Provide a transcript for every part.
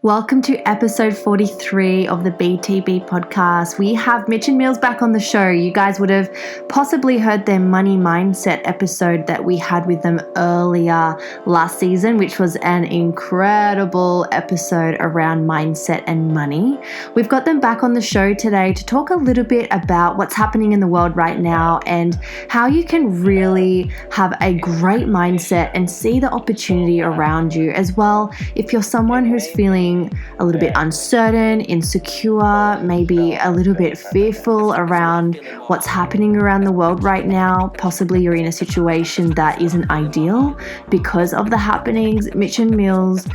Welcome to episode 43 of the BTB podcast. We have Mitch and Mills back on the show. You guys would have possibly heard their money mindset episode that we had with them earlier last season, which was an incredible episode around mindset and money. We've got them back on the show today to talk a little bit about what's happening in the world right now and how you can really have a great mindset and see the opportunity around you as well. If you're someone who's feeling a little bit uncertain, insecure, maybe a little bit fearful around what's happening around the world right now, possibly you're in a situation that isn't ideal because of the happenings, Mitch and Mills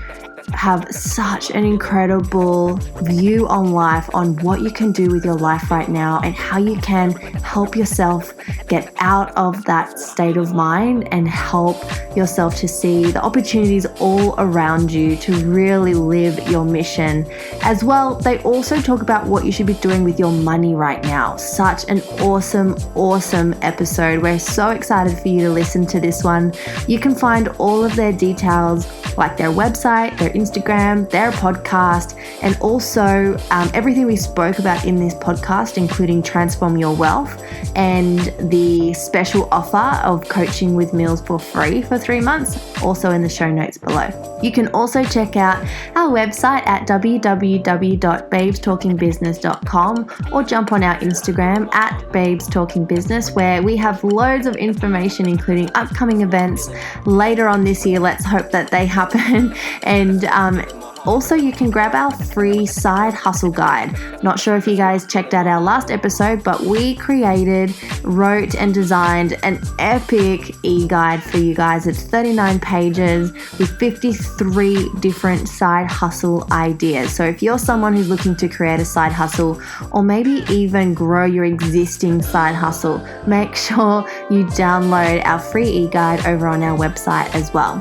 have such an incredible view on life, on what you can do with your life right now and how you can help yourself get out of that state of mind and help yourself to see the opportunities all around you to really live your mission. As well, they also talk about what you should be doing with your money right now. Such an awesome episode. We're so excited for you to listen to this one. You can find all of their details, like their website, their Instagram, their podcast, and also everything we spoke about in this podcast, including Transform Your Wealth and the special offer of coaching with Mills for free for 3 months, also in the show notes below. You can also check out our website at www.babestalkingbusiness.com or jump on our Instagram at babestalkingbusiness, where we have loads of information, including upcoming events later on this year. Let's hope that they happen. And also, you can grab our free side hustle guide. Not sure if you guys checked out our last episode, but we wrote and designed an epic e-guide for you guys. It's 39 pages with 53 different side hustle ideas. So if you're someone who's looking to create a side hustle or maybe even grow your existing side hustle, make sure you download our free e-guide over on our website as well.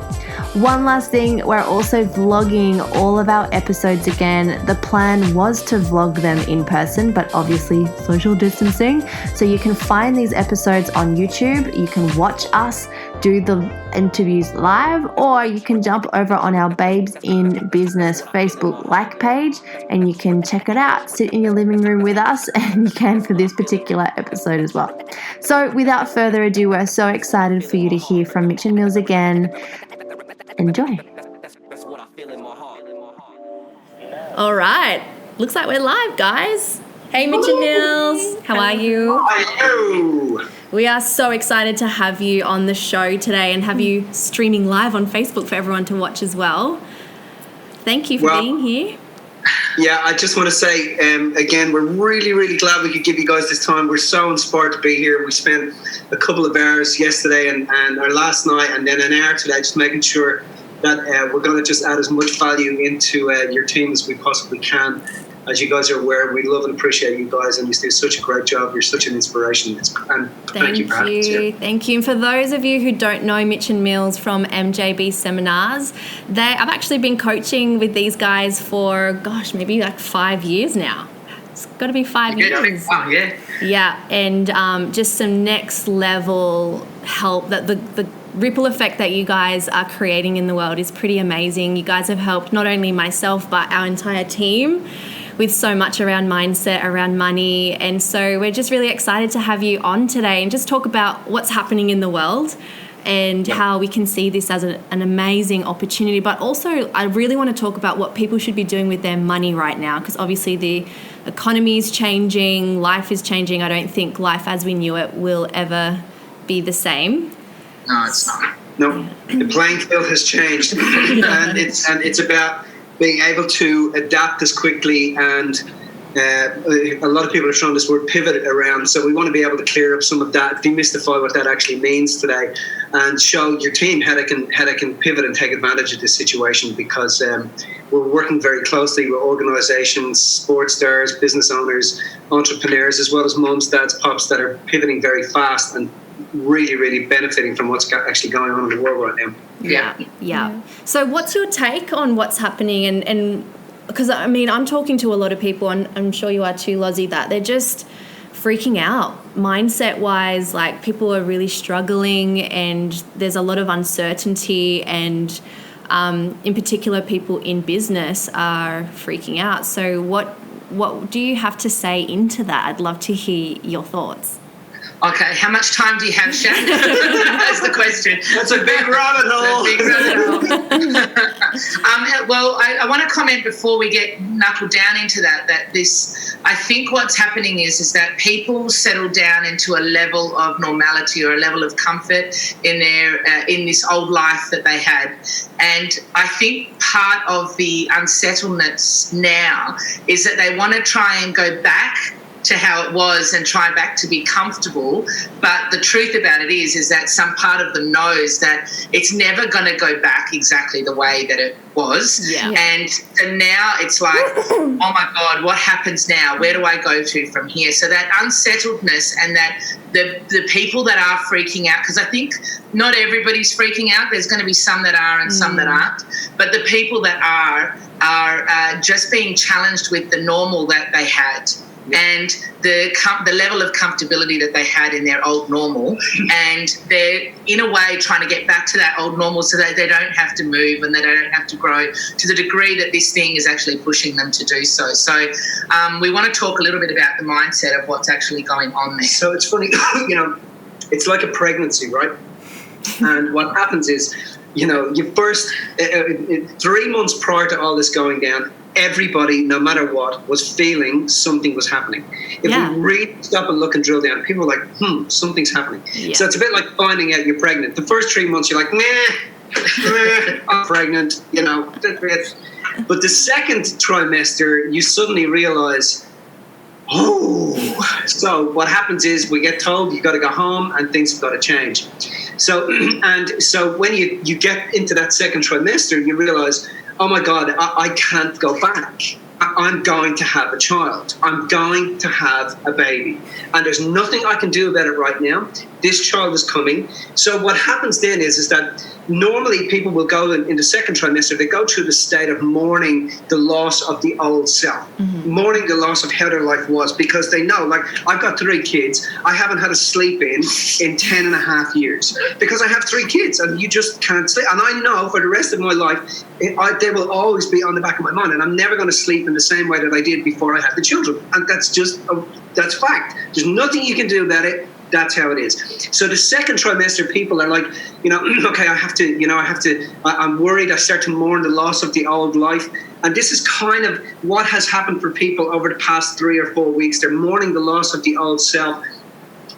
One last thing, we're also vlogging all of our episodes again. The plan was to vlog them in person, but obviously social distancing. So you can find these episodes on YouTube. You can watch us do the interviews live, or you can jump over on our Babes in Business Facebook like page and you can check it out. Sit in your living room with us, and you can for this particular episode as well. So without further ado, we're so excited for you to hear from Mitch and Mills again. Enjoy. All right. Looks like we're live, guys. Hey, Mitch and Mills. How are you? Hello. We are so excited to have you on the show today and have you streaming live on Facebook for everyone to watch as well. Thank you for being here. Yeah, I just want to say, again, we're really glad we could give you guys this time. We're so inspired to be here. We spent a couple of hours yesterday and our last night and then an hour today just making sure that we're going to just add as much value into your team as we possibly can. As you guys are aware, we love and appreciate you guys, and you do such a great job. You're such an inspiration. Thank you for having us here. Thank you. And for those of you who don't know Mitch and Mills from MJB Seminars, I've actually been coaching with these guys for, maybe like 5 years now. It's got to be 5 years. Wow, yeah. Yeah, and just some next level help. That the ripple effect that you guys are creating in the world is pretty amazing. You guys have helped not only myself but our entire team with so much around mindset, around money. And so we're just really excited to have you on today and just talk about what's happening in the world and how we can see this as an amazing opportunity. But also I really want to talk about what people should be doing with their money right now, because obviously the economy is changing, life is changing. I don't think life as we knew it will ever be the same. No, it's not. No, the playing field has changed. and it's about being able to adapt as quickly, and a lot of people are throwing this word pivot around, so we want to be able to clear up some of that, demystify what that actually means today, and show your team how they can pivot and take advantage of this situation, because we're working very closely with organizations, sports stars, business owners, entrepreneurs, as well as moms, dads, pops that are pivoting very fast and really benefiting from what's actually going on in the world right now. Yeah. So what's your take on what's happening? And because, I mean, I'm talking to a lot of people, and I'm sure you are too, Lozzie, that they're just freaking out mindset-wise. Like, people are really struggling and there's a lot of uncertainty, and in particular people in business are freaking out. So what do you have to say into that? I'd love to hear your thoughts. Okay, how much time do you have, Shan? That's the question. That's a big rabbit hole. Well, I want to comment before we get knuckled down into that this, I think what's happening is that people settle down into a level of normality or a level of comfort in their in this old life that they had. And I think part of the unsettledness now is that they want to try and go back to how it was and try back to be comfortable. But the truth about it is that some part of them knows that it's never going to go back exactly the way that it was. Yeah. And now it's like, oh my God, what happens now? Where do I go to from here? So that unsettledness and that the people that are freaking out, because I think not everybody's freaking out. There's going to be some that are and some that aren't. But the people that are just being challenged with the normal that they had. And the level of comfortability that they had in their old normal, and they're in a way trying to get back to that old normal so that they don't have to move and they don't have to grow to the degree that this thing is actually pushing them to do so. So we want to talk a little bit about the mindset of what's actually going on there. So it's funny, it's like a pregnancy, right? And what happens is, you first 3 months prior to all this going down, everybody, no matter what, was feeling something was happening. If we really stop and look and drill down, people are like, something's happening. Yeah. So it's a bit like finding out you're pregnant. The first 3 months, you're like, I'm pregnant, But the second trimester, you suddenly realize, so what happens is we get told you got to go home and things have got to change. So when you get into that second trimester, you realize, oh my God, I can't go back. I'm going to have a child. I'm going to have a baby. And there's nothing I can do about it right now. This child is coming. So what happens then is that normally people will go in the second trimester, they go through the state of mourning the loss of the old self, mourning the loss of how their life was, because they know, like, I've got 3 kids. I haven't had a sleep in 10 and a half years because I have 3 kids and you just can't sleep. And I know for the rest of my life, they will always be on the back of my mind, and I'm never going to sleep in the same way that I did before I had the children. And that's just, that's fact. There's nothing you can do about it. That's how it is. So the second trimester, people are like, okay, I'm worried. I start to mourn the loss of the old life. And this is kind of what has happened for people over the past 3 or 4 weeks. They're mourning the loss of the old self.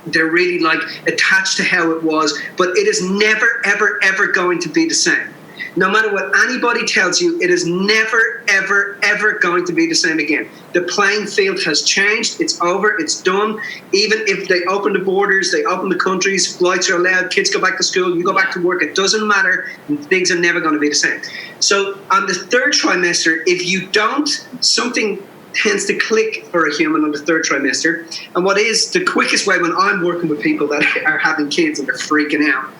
They're really like attached to how it was, but it is never, ever, ever going to be the same. No matter what anybody tells you, it is never, ever, ever going to be the same again. The playing field has changed. It's over. It's done. Even if they open the borders, they open the countries, flights are allowed, kids go back to school, you go back to work, it doesn't matter. Things are never going to be the same. So on the third trimester, if you don't, something tends to click for a human on the third trimester. And what is the quickest way when I'm working with people that are having kids and they're freaking out,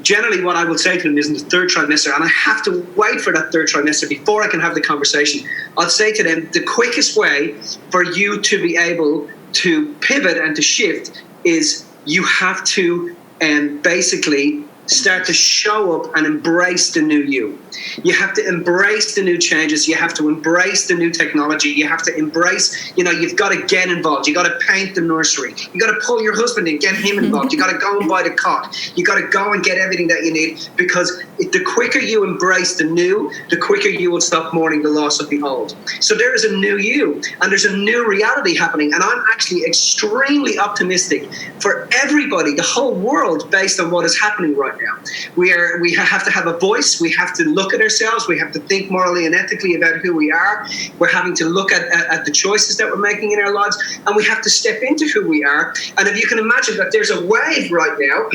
generally what I will say to them is in the third trimester, and I have to wait for that third trimester before I can have the conversation, I'll say to them, the quickest way for you to be able to pivot and to shift is you have to basically start to show up and embrace the new you. You have to embrace the new changes. You have to embrace the new technology. You have to embrace, you've got to get involved. You got to paint the nursery. You got to pull your husband in, get him involved. You got to go and buy the cot. You got to go and get everything that you need, because the quicker you embrace the new, the quicker you will stop mourning the loss of the old. So there is a new you, and there's a new reality happening. And I'm actually extremely optimistic for everybody, the whole world, based on what is happening right now. We have to have a voice. We have to look at ourselves. We have to think morally and ethically about who we are. We're having to look at the choices that we're making in our lives, and we have to step into who we are. And if you can imagine that there's a wave right now,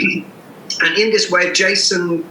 and in this wave, Jason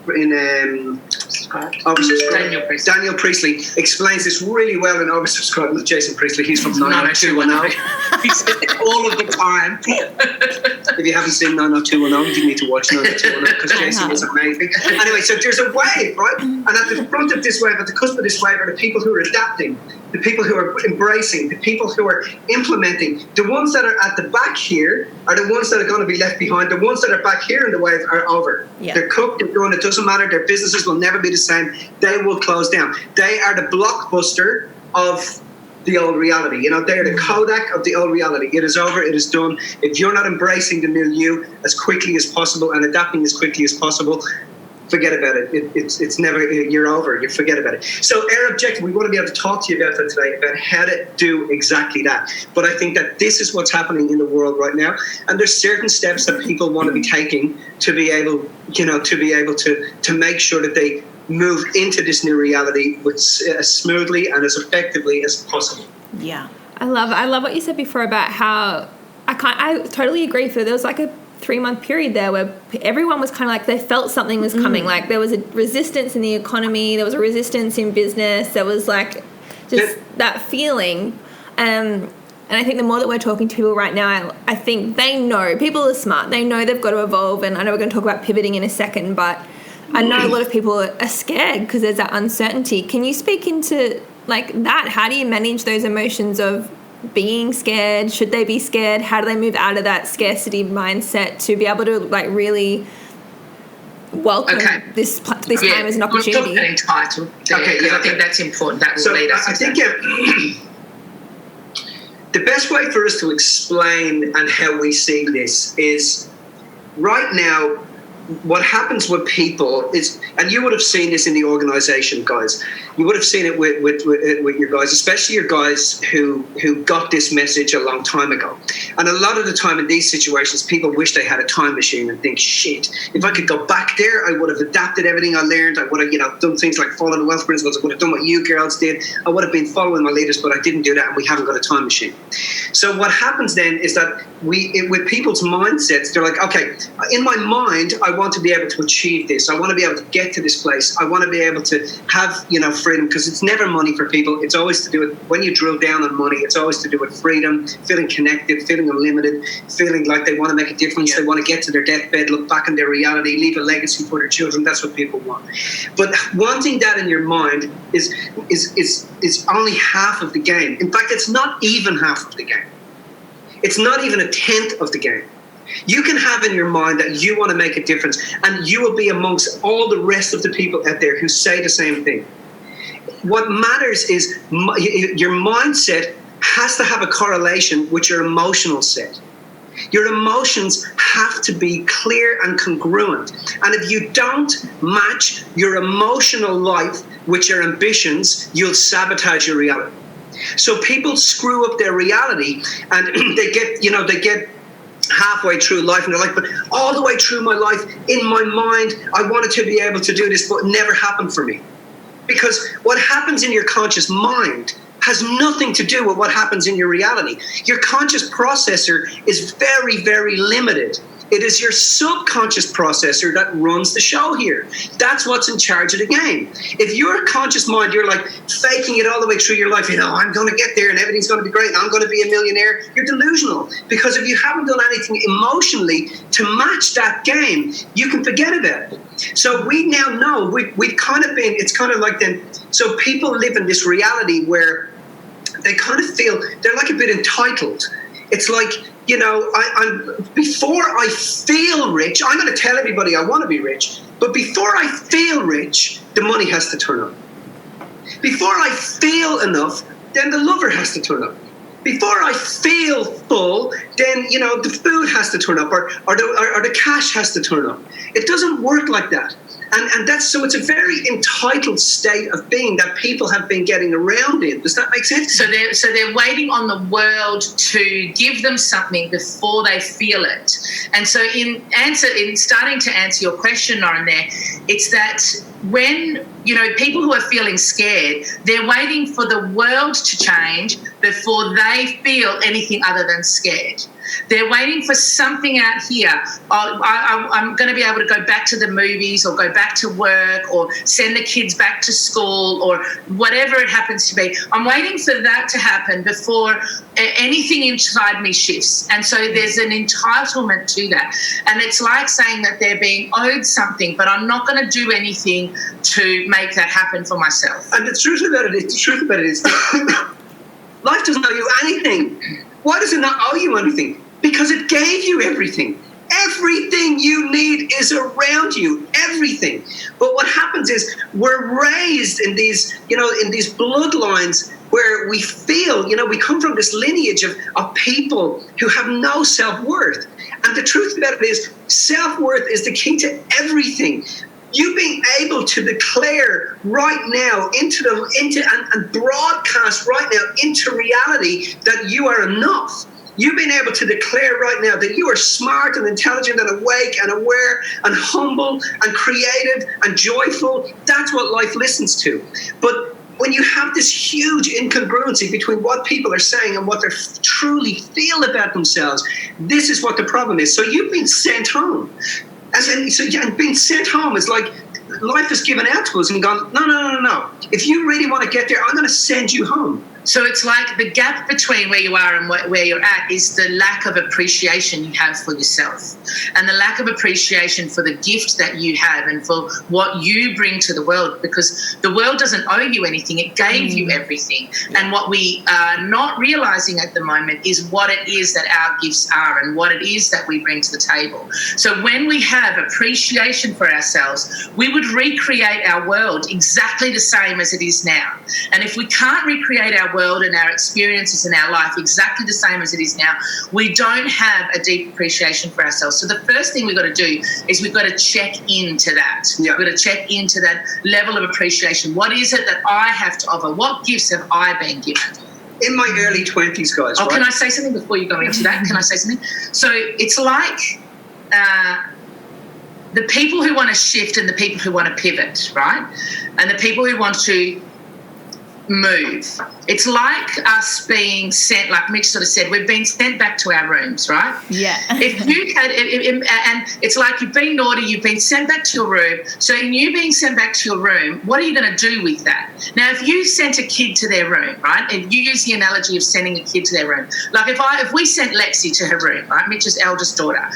in Oversubscribed. Daniel Priestley explains this really well in Oversubscribed with Jason Priestley. He's from 90210. He said it all of the time. If you haven't seen 90210, you need to watch 90210 because Jason is amazing. Anyway, so there's a wave, right? And at the front of this wave, at the cusp of this wave, are the people who are adapting. the people who are embracing, the people who are implementing. The ones that are at the back here are the ones that are going to be left behind. The ones that are back here in the wave are over. Yeah. They're cooked, they're done, it doesn't matter. Their businesses will never be the same. They will close down. They are the blockbuster of the old reality. You know, they're the Kodak of the old reality. It is over, it is done. If you're not embracing the new you as quickly as possible and adapting as quickly as possible, forget about it. It's never, you're over, you forget about it. So our objective, we want to be able to talk to you about that today, about how to do exactly that. But I think that this is what's happening in the world right now. And there's certain steps that people want to be taking to be able, you know, to make sure that they move into this new reality with, as smoothly and as effectively as possible. Yeah. I love what you said before about how I totally agree. So there was like a 3-month period there where everyone was kind of like they felt something was coming. Like there was a resistance in the economy, there was a resistance in business, there was like just that feeling. And I think the more that we're talking to people right now, I think they know, people are smart, they know they've got to evolve. And I know we're going to talk about pivoting in a second, but I know a lot of people are scared because there's that uncertainty. Can you speak into like that? How do you manage those emotions of being scared? Should they be scared? How do they move out of that scarcity mindset to be able to like really welcome this time as an opportunity? We'll talk about entitled. I think that's important. That will lead us. I think the best way for us to explain and how we see this is right now. What happens with people is, and you would have seen this in the organization, guys. You would have seen it with your guys, especially your guys who got this message a long time ago. And a lot of the time in these situations, people wish they had a time machine and think, shit, if I could go back there, I would have adapted everything I learned. I would have, done things like following the wealth principles. I would have done what you girls did. I would have been following my leaders, but I didn't do that, and we haven't got a time machine. So what happens then is that with people's mindsets, they're like, okay, in my mind, I want to be able to achieve this. I want to be able to get to this place. I want to be able to have, freedom, because it's never money for people. It's always to do with, when you drill down on money, it's always to do with freedom, feeling connected, feeling unlimited, feeling like they want to make a difference. Yeah. They want to get to their deathbed, look back on their reality, leave a legacy for their children. That's what people want. But wanting that in your mind is only half of the game. In fact, it's not even half of the game. It's not even a tenth of the game. You can have in your mind that you want to make a difference, and you will be amongst all the rest of the people out there who say the same thing. What matters is your mindset has to have a correlation with your emotional set. Your emotions have to be clear and congruent. And if you don't match your emotional life with your ambitions, you'll sabotage your reality. So people screw up their reality, and they get halfway through life and they're like, but all the way through my life, in my mind, I wanted to be able to do this, but it never happened for me. Because what happens in your conscious mind has nothing to do with what happens in your reality. Your conscious processor is very, very limited. It is your subconscious processor that runs the show here. That's what's in charge of the game. If your conscious mind, you're like faking it all the way through your life, I'm going to get there and everything's going to be great and I'm going to be a millionaire, you're delusional. Because if you haven't done anything emotionally to match that game, you can forget about it. So we now know, we've kind of been, it's kind of like then, so people live in this reality where they kind of feel, they're like a bit entitled. It's like, before I feel rich, I'm going to tell everybody I want to be rich, but before I feel rich, the money has to turn up. Before I feel enough, then the lover has to turn up. Before I feel full, then, the food has to turn up or the cash has to turn up. It doesn't work like that. And that's, so it's a very entitled state of being that people have been getting around in. Does that make sense? So they're waiting on the world to give them something before they feel it. And so in starting to answer your question, Lauren, there, it's that when, people who are feeling scared, they're waiting for the world to change before they feel anything other than scared. They're waiting for something out here. I'm going to be able to go back to the movies or go back to work or send the kids back to school or whatever it happens to be. I'm waiting for that to happen before anything inside me shifts. And so there's an entitlement to that. And it's like saying that they're being owed something, but I'm not going to do anything to make that happen for myself. And the truth about it is life doesn't owe you anything. Why does it not owe you anything? Because it gave you everything. Everything you need is around you, everything. But what happens is we're raised in these bloodlines where we feel, we come from this lineage of people who have no self-worth. And the truth about it is self-worth is the key to everything. You being able to declare right now and broadcast right now into reality that you are enough. You've been able to declare right now that you are smart and intelligent and awake and aware and humble and creative and joyful. That's what life listens to. But when you have this huge incongruency between what people are saying and what they truly feel about themselves, this is what the problem is. So you've been sent home. And being sent home is like life is given out to us and gone, no. If you really want to get there, I'm going to send you home. So it's like the gap between where you are and where you're at is the lack of appreciation you have for yourself and the lack of appreciation for the gift that you have and for what you bring to the world, because the world doesn't owe you anything. It gave you everything. And what we are not realizing at the moment is what it is that our gifts are and what it is that we bring to the table. So when we have appreciation for ourselves, we would recreate our world exactly the same as it is now. And if we can't recreate our world and our experiences in our life exactly the same as it is now, we don't have a deep appreciation for ourselves. So the first thing we've got to do is we've got to check into that. Yeah. We've got to check into that level of appreciation. What is it that I have to offer? What gifts have I been given? In my early 20s, guys. Can I say something before you go into that? Can I say something? So it's like the people who want to shift and the people who want to pivot, right? And the people who want to move. It's like us being sent, like Mitch sort of said, we've been sent back to our rooms, right? Yeah. If you had, and it's like you've been naughty, you've been sent back to your room. So in you being sent back to your room, what are you going to do with that? Now, if you sent a kid to their room, right, and you use the analogy of sending a kid to their room, like if we sent Lexi to her room, right, Mitch's eldest daughter,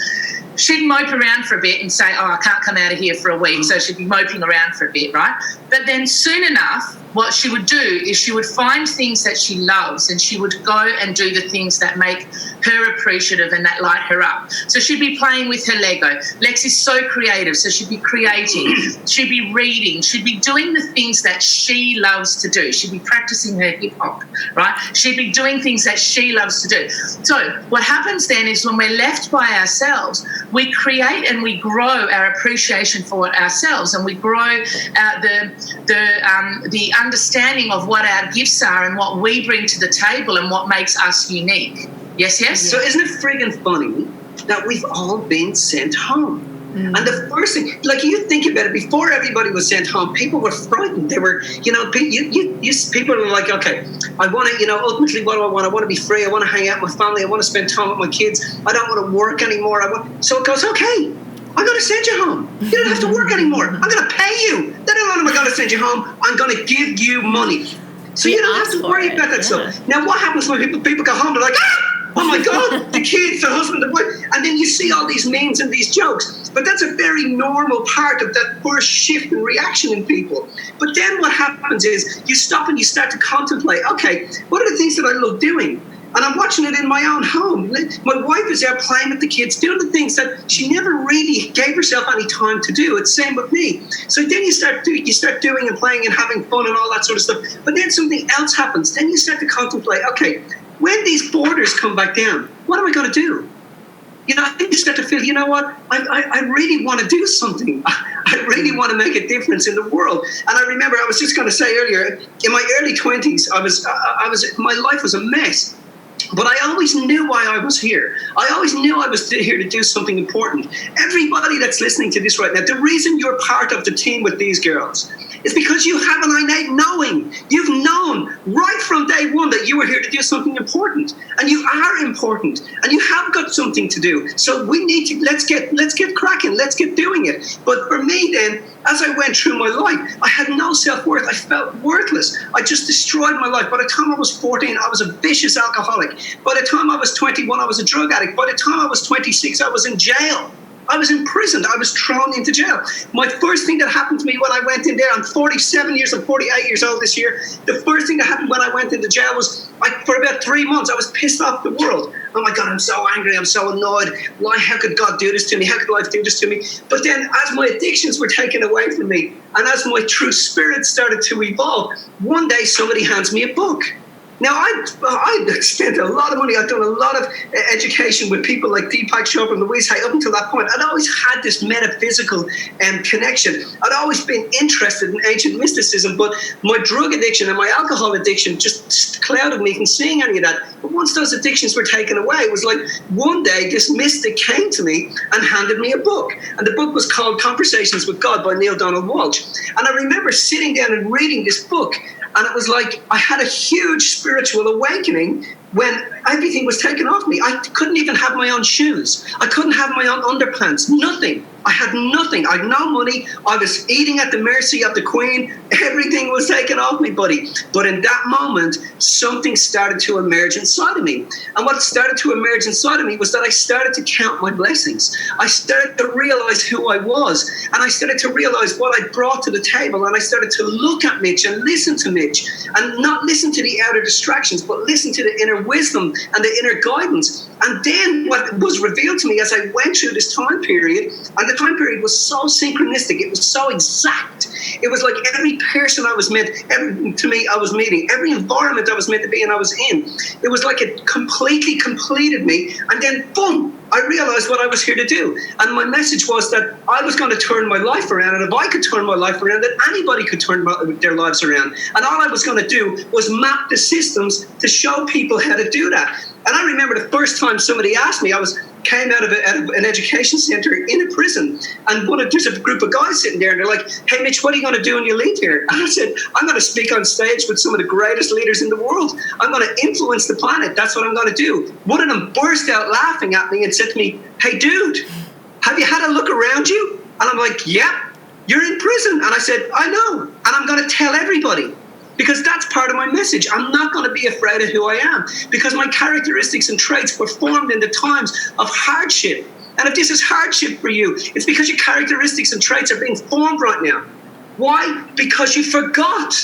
she'd mope around for a bit and say, I can't come out of here for a week. So she'd be moping around for a bit, right? But then soon enough, what she would do is she would find things that she loves and she would go and do the things that make her appreciative and that light her up. So she'd be playing with her Lego. Lexi's so creative, so she'd be creating. She'd be reading. She'd be doing the things that she loves to do. She'd be practicing her hip hop, right? She'd be doing things that she loves to do. So what happens then is when we're left by ourselves, we create and we grow our appreciation for ourselves, and we grow the understanding of what our gifts are and what we bring to the table and what makes us unique. Yes? So isn't it friggin' funny that we've all been sent home? And the first thing, like you think about it, before everybody was sent home, people were frightened. They were, people were like, okay, I want to, ultimately what do I want? I want to be free. I want to hang out with my family. I want to spend time with my kids. I don't want to work anymore. So it goes, okay, I'm going to send you home. You don't have to work anymore. I'm going to pay you. Not only am I going to send you home, I'm going to give you money. So you don't have to worry about that stuff. Now, what happens when people go home? They're like, oh my God, the kids, the husband, the wife. And then you see all these memes and these jokes. But that's a very normal part of that first shift in reaction in people. But then what happens is you stop and you start to contemplate, okay, what are the things that I love doing? And I'm watching it in my own home. My wife is out playing with the kids, doing the things that she never really gave herself any time to do. It's the same with me. So then you start doing and playing and having fun and all that sort of stuff. But then something else happens. Then you start to contemplate, okay, when these borders come back down, what am I going to do? I think you start to feel, you know what? I really want to do something. I really want to make a difference in the world. And I remember, I was just going to say earlier, in my early 20s, my life was a mess. But I always knew why I was here. I always knew I was here to do something important. Everybody that's listening to this right now, the reason you're part of the team with these girls is because you have an innate knowing. You've known known right from day one that you were here to do something important, and you are important, and you have got something to do. So we need to let's get cracking, let's get doing it. But for me, then, as I went through my life, I had no self-worth. I felt worthless. I just destroyed my life. By the time I was 14, I was a vicious alcoholic. By the time I was 21, I was a drug addict. By the time I was 26, I was in jail. I was imprisoned. I was thrown into jail. My first thing that happened to me when I went in there, I'm 47 years, I'm 48 years old this year. The first thing that happened when I went into jail was, for about 3 months, I was pissed off the world. Oh my God, I'm so angry. I'm so annoyed. Why? How could God do this to me? How could life do this to me? But then as my addictions were taken away from me, and as my true spirit started to evolve, one day somebody hands me a book. Now, I spent a lot of money. I've done a lot of education with people like Deepak Chopra and Louise Hay. Up until that point, I'd always had this metaphysical connection. I'd always been interested in ancient mysticism, but my drug addiction and my alcohol addiction just clouded me from seeing any of that. But once those addictions were taken away, it was like one day this mystic came to me and handed me a book. And the book was called Conversations with God by Neil Donald Walsh. And I remember sitting down and reading this book, and it was like I had a huge spiritual awakening when everything was taken off me. I couldn't even have my own shoes. I couldn't have my own underpants. Nothing. I had nothing. I had no money. I was eating at the mercy of the Queen. Everything was taken off me, buddy. But in that moment, something started to emerge inside of me. And what started to emerge inside of me was that I started to count my blessings. I started to realize who I was. And I started to realize what I brought to the table. And I started to look at Mitch and listen to Mitch. And not listen to the outer distractions, but listen to the inner wisdom and the inner guidance. And then what was revealed to me as I went through this time period, and the time period was so synchronistic, it was so exact. It was like every person I was meant, I was meeting, every environment I was meant to be in, I was in. It was like it completely completed me. And then, boom, I realized what I was here to do. And my message was that I was going to turn my life around. And if I could turn my life around, that anybody could turn their lives around. And all I was going to do was map the systems to show people how to do that. And I remember the first time somebody asked me, came out of an education center in a prison, and there's a group of guys sitting there, and they're like, "Hey, Mitch, what are you going to do when you leave here?" And I said, "I'm going to speak on stage with some of the greatest leaders in the world. I'm going to influence the planet. That's what I'm going to do." One of them burst out laughing at me and said to me, "Hey, dude, have you had a look around you?" And I'm like, "Yeah, you're in prison." And I said, "I know, and I'm going to tell everybody." Because that's part of my message. I'm not going to be afraid of who I am, because my characteristics and traits were formed in the times of hardship. And if this is hardship for you, it's because your characteristics and traits are being formed right now. Why? Because you forgot.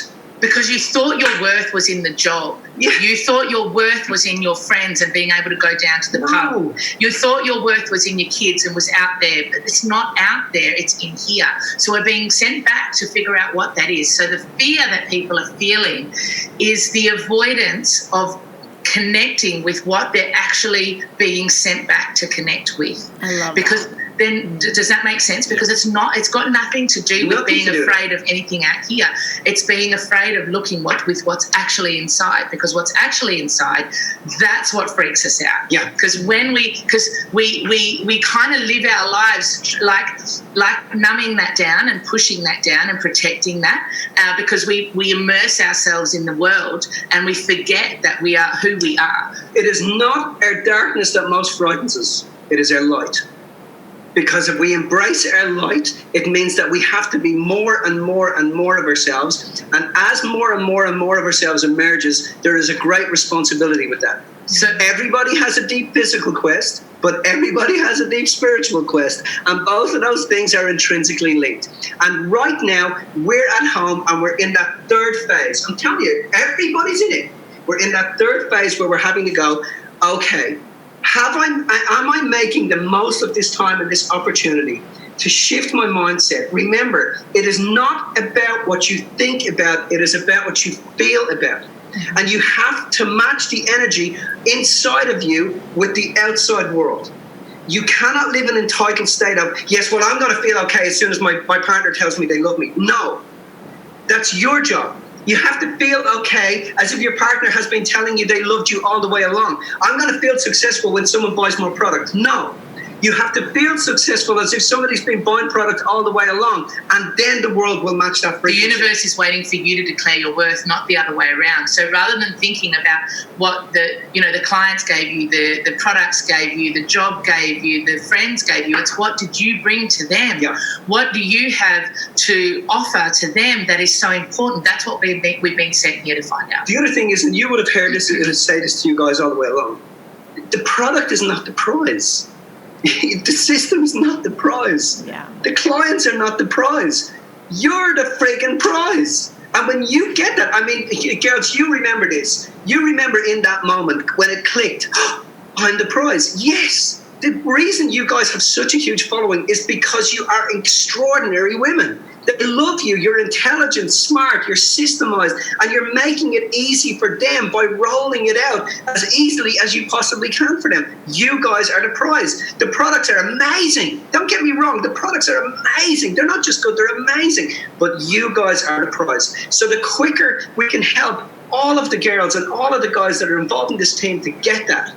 Because you thought your worth was in the job. Yeah. You thought your worth was in your friends and being able to go down to the pub. You thought your worth was in your kids and was out there, but it's not out there, it's in here. So we're being sent back to figure out what that is. So the fear that people are feeling is the avoidance of connecting with what they're actually being sent back to connect with. I love because that. Then does that make sense? Because it's got nothing to do with being afraid of anything out here. It's being afraid of looking with what's actually inside, because what's actually inside, that's what freaks us out. Yeah. Because we kind of live our lives like numbing that down and pushing that down and protecting that, because we immerse ourselves in the world and we forget that we are who we are. It is not our darkness that most frightens us. It is our light. Because if we embrace our light, it means that we have to be more and more and more of ourselves. And as more and more and more of ourselves emerges, there is a great responsibility with that. So everybody has a deep physical quest, but everybody has a deep spiritual quest. And both of those things are intrinsically linked. And right now, we're at home and we're in that third phase. I'm telling you, everybody's in it. We're in that third phase where we're having to go, okay, am I making the most of this time and this opportunity to shift my mindset? Remember, it is not about what you think about, it is about what you feel about. And you have to match the energy inside of you with the outside world. You cannot live in an entitled state of, yes, well, I'm going to feel okay as soon as my partner tells me they love me. No, that's your job. You have to feel okay as if your partner has been telling you they loved you all the way along. I'm going to feel successful when someone buys more product. No. You have to feel successful as if somebody's been buying product all the way along, and then the world will match that frequency. The universe is waiting for you to declare your worth, not the other way around. So rather than thinking about what the clients gave you, the products gave you, the job gave you, the friends gave you, it's what did you bring to them? Yeah. What do you have to offer to them that is so important? That's what we've been sent here to find out. The other thing is, and you would have heard this, I say this to you guys all the way along, the product is not the prize. The system is not the prize. Yeah. The clients are not the prize. You're the friggin' prize. And when you get that, I mean, girls, you remember this. You remember in that moment when it clicked, oh, I'm the prize. Yes. The reason you guys have such a huge following is because you are extraordinary women. They love you. You're intelligent, smart, you're systemized, and you're making it easy for them by rolling it out as easily as you possibly can for them. You guys are the prize. The products are amazing. Don't get me wrong. The products are amazing. They're not just good, they're amazing. But you guys are the prize. So the quicker we can help all of the girls and all of the guys that are involved in this team to get that,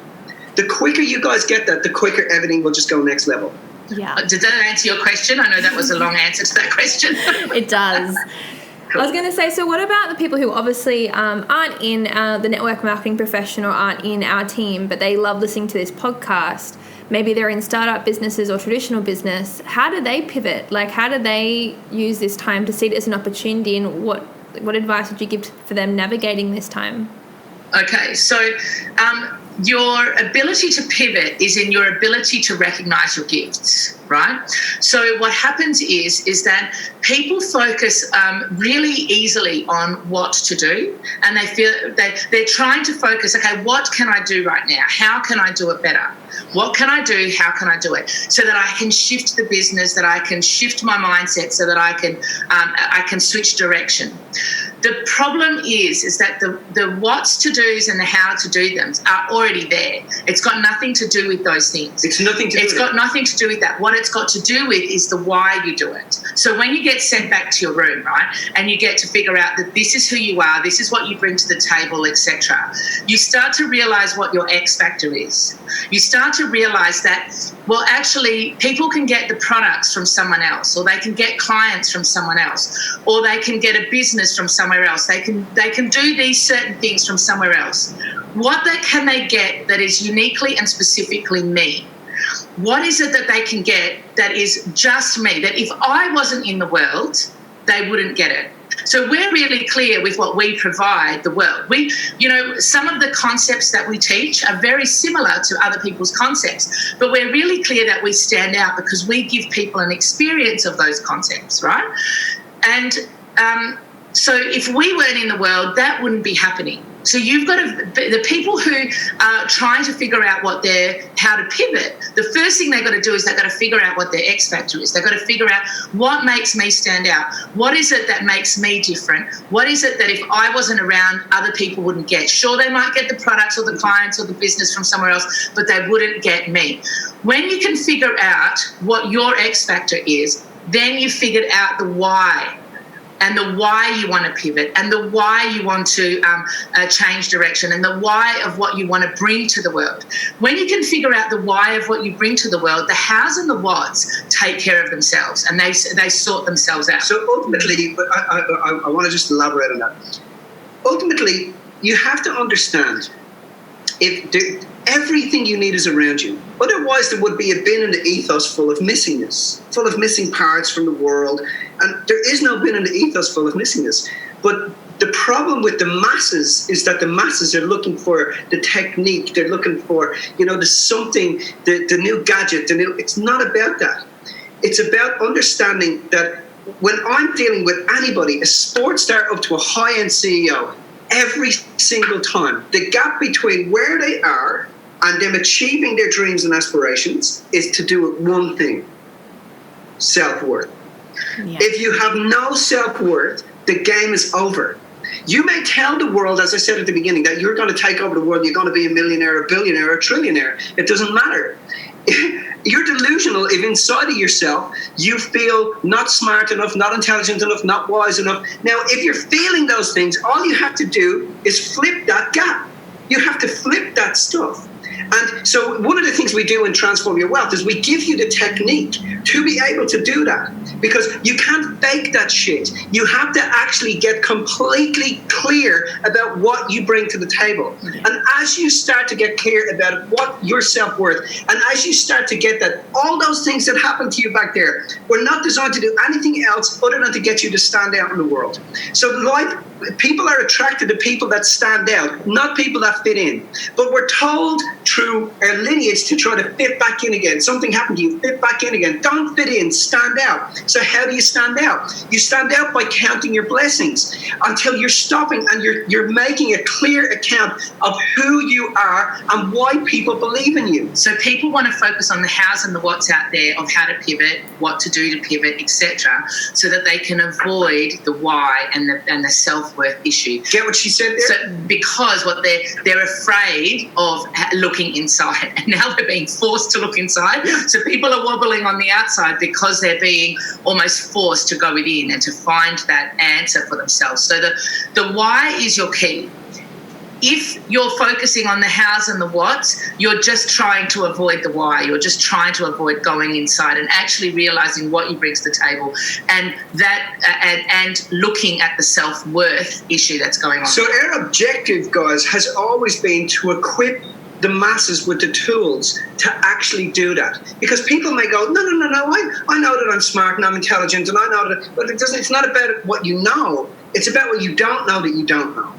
the quicker you guys get that, the quicker everything will just go next level. Yeah. Did that answer your question? I know that was a long answer to that question. It does. Cool. I was going to say, so what about the people who obviously aren't in the network marketing profession or aren't in our team, but they love listening to this podcast? Maybe they're in startup businesses or traditional business. How do they pivot? Like, how do they use this time to see it as an opportunity, and what advice would you give for them navigating this time? Okay, so your ability to pivot is in your ability to recognize your gifts, right? So what happens is that people focus really easily on what to do, and they feel they're trying to focus, okay, what can I do right now? How can I do it better? What can I do? How can I do it? So that I can shift the business, that I can shift my mindset, so that I can switch direction. The problem is that the what's to do's and the how to do them are already there. It's got nothing to do with those things. It's nothing to do with It's got nothing to do with that. What it's got to do with is the why you do it. So when you get sent back to your room, right, and you get to figure out that this is who you are, this is what you bring to the table, etc., you start to realize what your X factor is. You start to realize that, well, actually, people can get the products from someone else, or they can get clients from someone else, or they can get a business from somewhere else. They can do these certain things from somewhere else. What can they get that is uniquely and specifically me? What is it that they can get that is just me, that if I wasn't in the world, they wouldn't get it? So we're really clear with what we provide the world. Some of the concepts that we teach are very similar to other people's concepts, but we're really clear that we stand out because we give people an experience of those concepts, right? And so if we weren't in the world, that wouldn't be happening. So you've got the people who are trying to figure out how to pivot, the first thing they've got to do is they've got to figure out what their X factor is. They've got to figure out what makes me stand out. What is it that makes me different? What is it that if I wasn't around, other people wouldn't get? Sure, they might get the products or the clients or the business from somewhere else, but they wouldn't get me. When you can figure out what your X factor is, then you figured out the why. And the why you want to pivot, and the why you want to change direction, and the why of what you want to bring to the world. When you can figure out the why of what you bring to the world, the hows and the whats take care of themselves, and they sort themselves out. So ultimately, but I want to just elaborate on that. Ultimately, you have to understand everything you need is around you. Otherwise, there would be a bin in the ethos full of missingness, full of missing parts from the world. And there is no bin in the ethos full of missingness. But the problem with the masses is that the masses are looking for the technique. They're looking for, the something, the new gadget. It's not about that. It's about understanding that when I'm dealing with anybody, a sports star up to a high-end CEO, every single time, the gap between where they are and them achieving their dreams and aspirations is to do it one thing: self-worth. Yeah. If you have no self-worth, the game is over. You may tell the world, as I said at the beginning, that you're going to take over the world, you're going to be a millionaire, a billionaire, a trillionaire. It doesn't matter. You're delusional if inside of yourself you feel not smart enough, not intelligent enough, not wise enough. Now, if you're feeling those things, all you have to do is flip that gap. You have to flip that stuff. And so one of the things we do in Transform Your Wealth is we give you the technique to be able to do that, because you can't fake that shit. You have to actually get completely clear about what you bring to the table. And as you start to get clear about what your self-worth, and as you start to get that, all those things that happened to you back there were not designed to do anything else other than to get you to stand out in the world. So people are attracted to people that stand out, not people that fit in. But we're told through our lineage to try to fit back in again. Something happened to you, fit back in again. Don't fit in, stand out. So how do you stand out? You stand out by counting your blessings until you're stopping and you're making a clear account of who you are and why people believe in you. So people want to focus on the hows and the whats out there of how to pivot, what to do to pivot, etc., so that they can avoid the why and the self-worth issue. Get what she said there? So because what they're afraid of looking inside, and now they're being forced to look inside. Yeah. So people are wobbling on the outside because they're being almost forced to go within and to find that answer for themselves. So the why is your key. If you're focusing on the hows and the whats, you're just trying to avoid the why. You're just trying to avoid going inside and actually realizing what you bring to the table, and and looking at the self-worth issue that's going on. So our objective, guys, has always been to equip the masses with the tools to actually do that. Because people may go, no, I know that I'm smart and I'm intelligent and I know that, but it's not about what you know. It's about what you don't know that you don't know.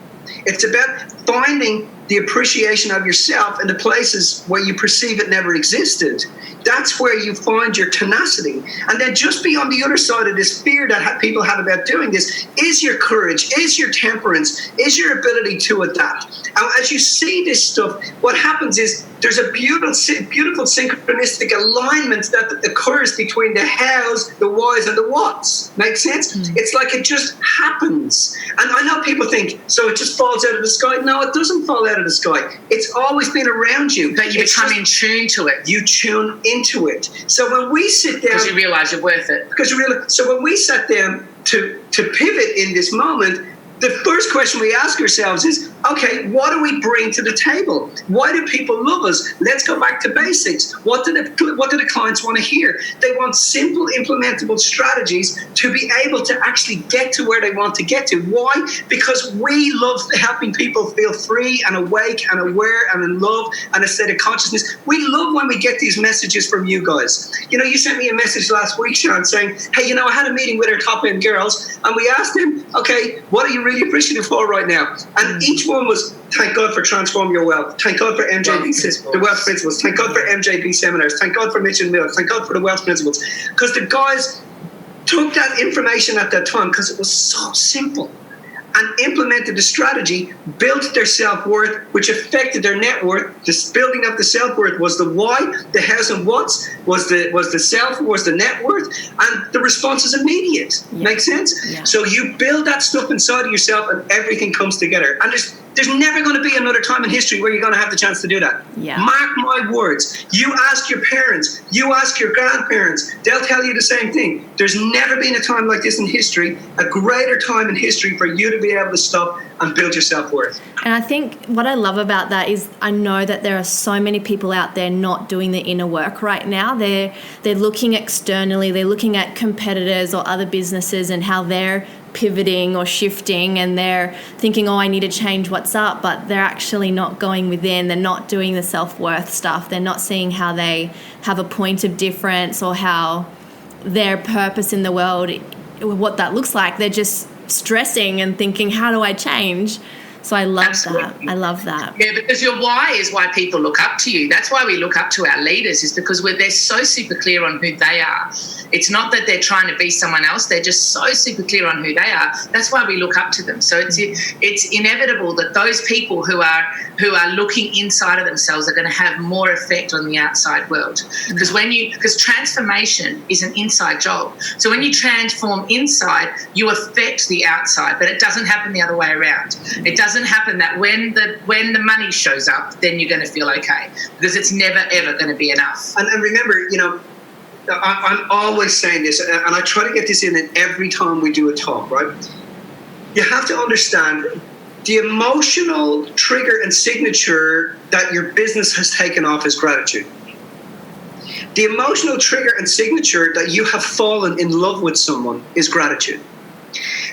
It's about finding the appreciation of yourself in the places where you perceive it never existed. That's where you find your tenacity. And then just be on the other side of this fear that people have about doing this is your courage, is your temperance, is your ability to adapt. And as you see this stuff, what happens is there's a beautiful synchronistic alignment that occurs between the hows, the whys, and the whats. Make sense? Mm. It's like it just happens. And I know people think, so it just falls out of the sky. No, it doesn't fall out of the sky. It's always been around you. But you become in tune to it. You tune into it. So when we sit down... Because you realise you're worth it. So when we sat down to pivot in this moment, the first question we ask ourselves is, okay, what do we bring to the table? Why do people love us? Let's go back to basics. What do the clients want to hear? They want simple, implementable strategies to be able to actually get to where they want to get to. Why? Because we love helping people feel free and awake and aware and in love and a state of consciousness. We love when we get these messages from you guys. You know, you sent me a message last week, Sean, saying, hey, I had a meeting with our top-end girls and we asked them, okay, what are you really appreciative for right now? And each one was, thank God for Transform Your Wealth. Thank God for MJB, the Wealth Principles. Thank God for MJB Seminars. Thank God for Mitch and Mills. Thank God for the Wealth Principles. Because the guys took that information at that time because it was so simple and implemented the strategy, built their self-worth, which affected their net worth. This building up the self-worth was the why, the hows and whats, was the self, was the net worth, and the response is immediate. Yeah. Make sense? Yeah. So you build that stuff inside of yourself and everything comes together. And there's never going to be another time in history where you're going to have the chance to do that. Yeah. Mark my words. You ask your parents, you ask your grandparents, they'll tell you the same thing. There's never been a time like this in history, a greater time in history for you to be able to stop and build your self-worth. And I think what I love about that is I know that there are so many people out there not doing the inner work right now. They're looking externally, they're looking at competitors or other businesses and how they're pivoting or shifting, and they're thinking, I need to change what's up, but they're actually not going within. They're not doing the self-worth stuff. They're not seeing how they have a point of difference or how their purpose in the world, what that looks like. They're just stressing and thinking, how do I change? So I love Absolutely. That. I love that. Yeah, because your why is why people look up to you. That's why we look up to our leaders, is because they're so super clear on who they are. It's not that they're trying to be someone else. They're just so super clear on who they are. That's why we look up to them. So it's inevitable that those people who are looking inside of themselves are going to have more effect on the outside world. Because transformation is an inside job. So when you transform inside, you affect the outside, but it doesn't happen the other way around. It doesn't happen that when the money shows up, then you're going to feel okay, because it's never ever going to be enough. And remember, I'm always saying this, and I try to get this in every time we do a talk, right? You have to understand the emotional trigger and signature that your business has taken off is gratitude. The emotional trigger and signature that you have fallen in love with someone is gratitude.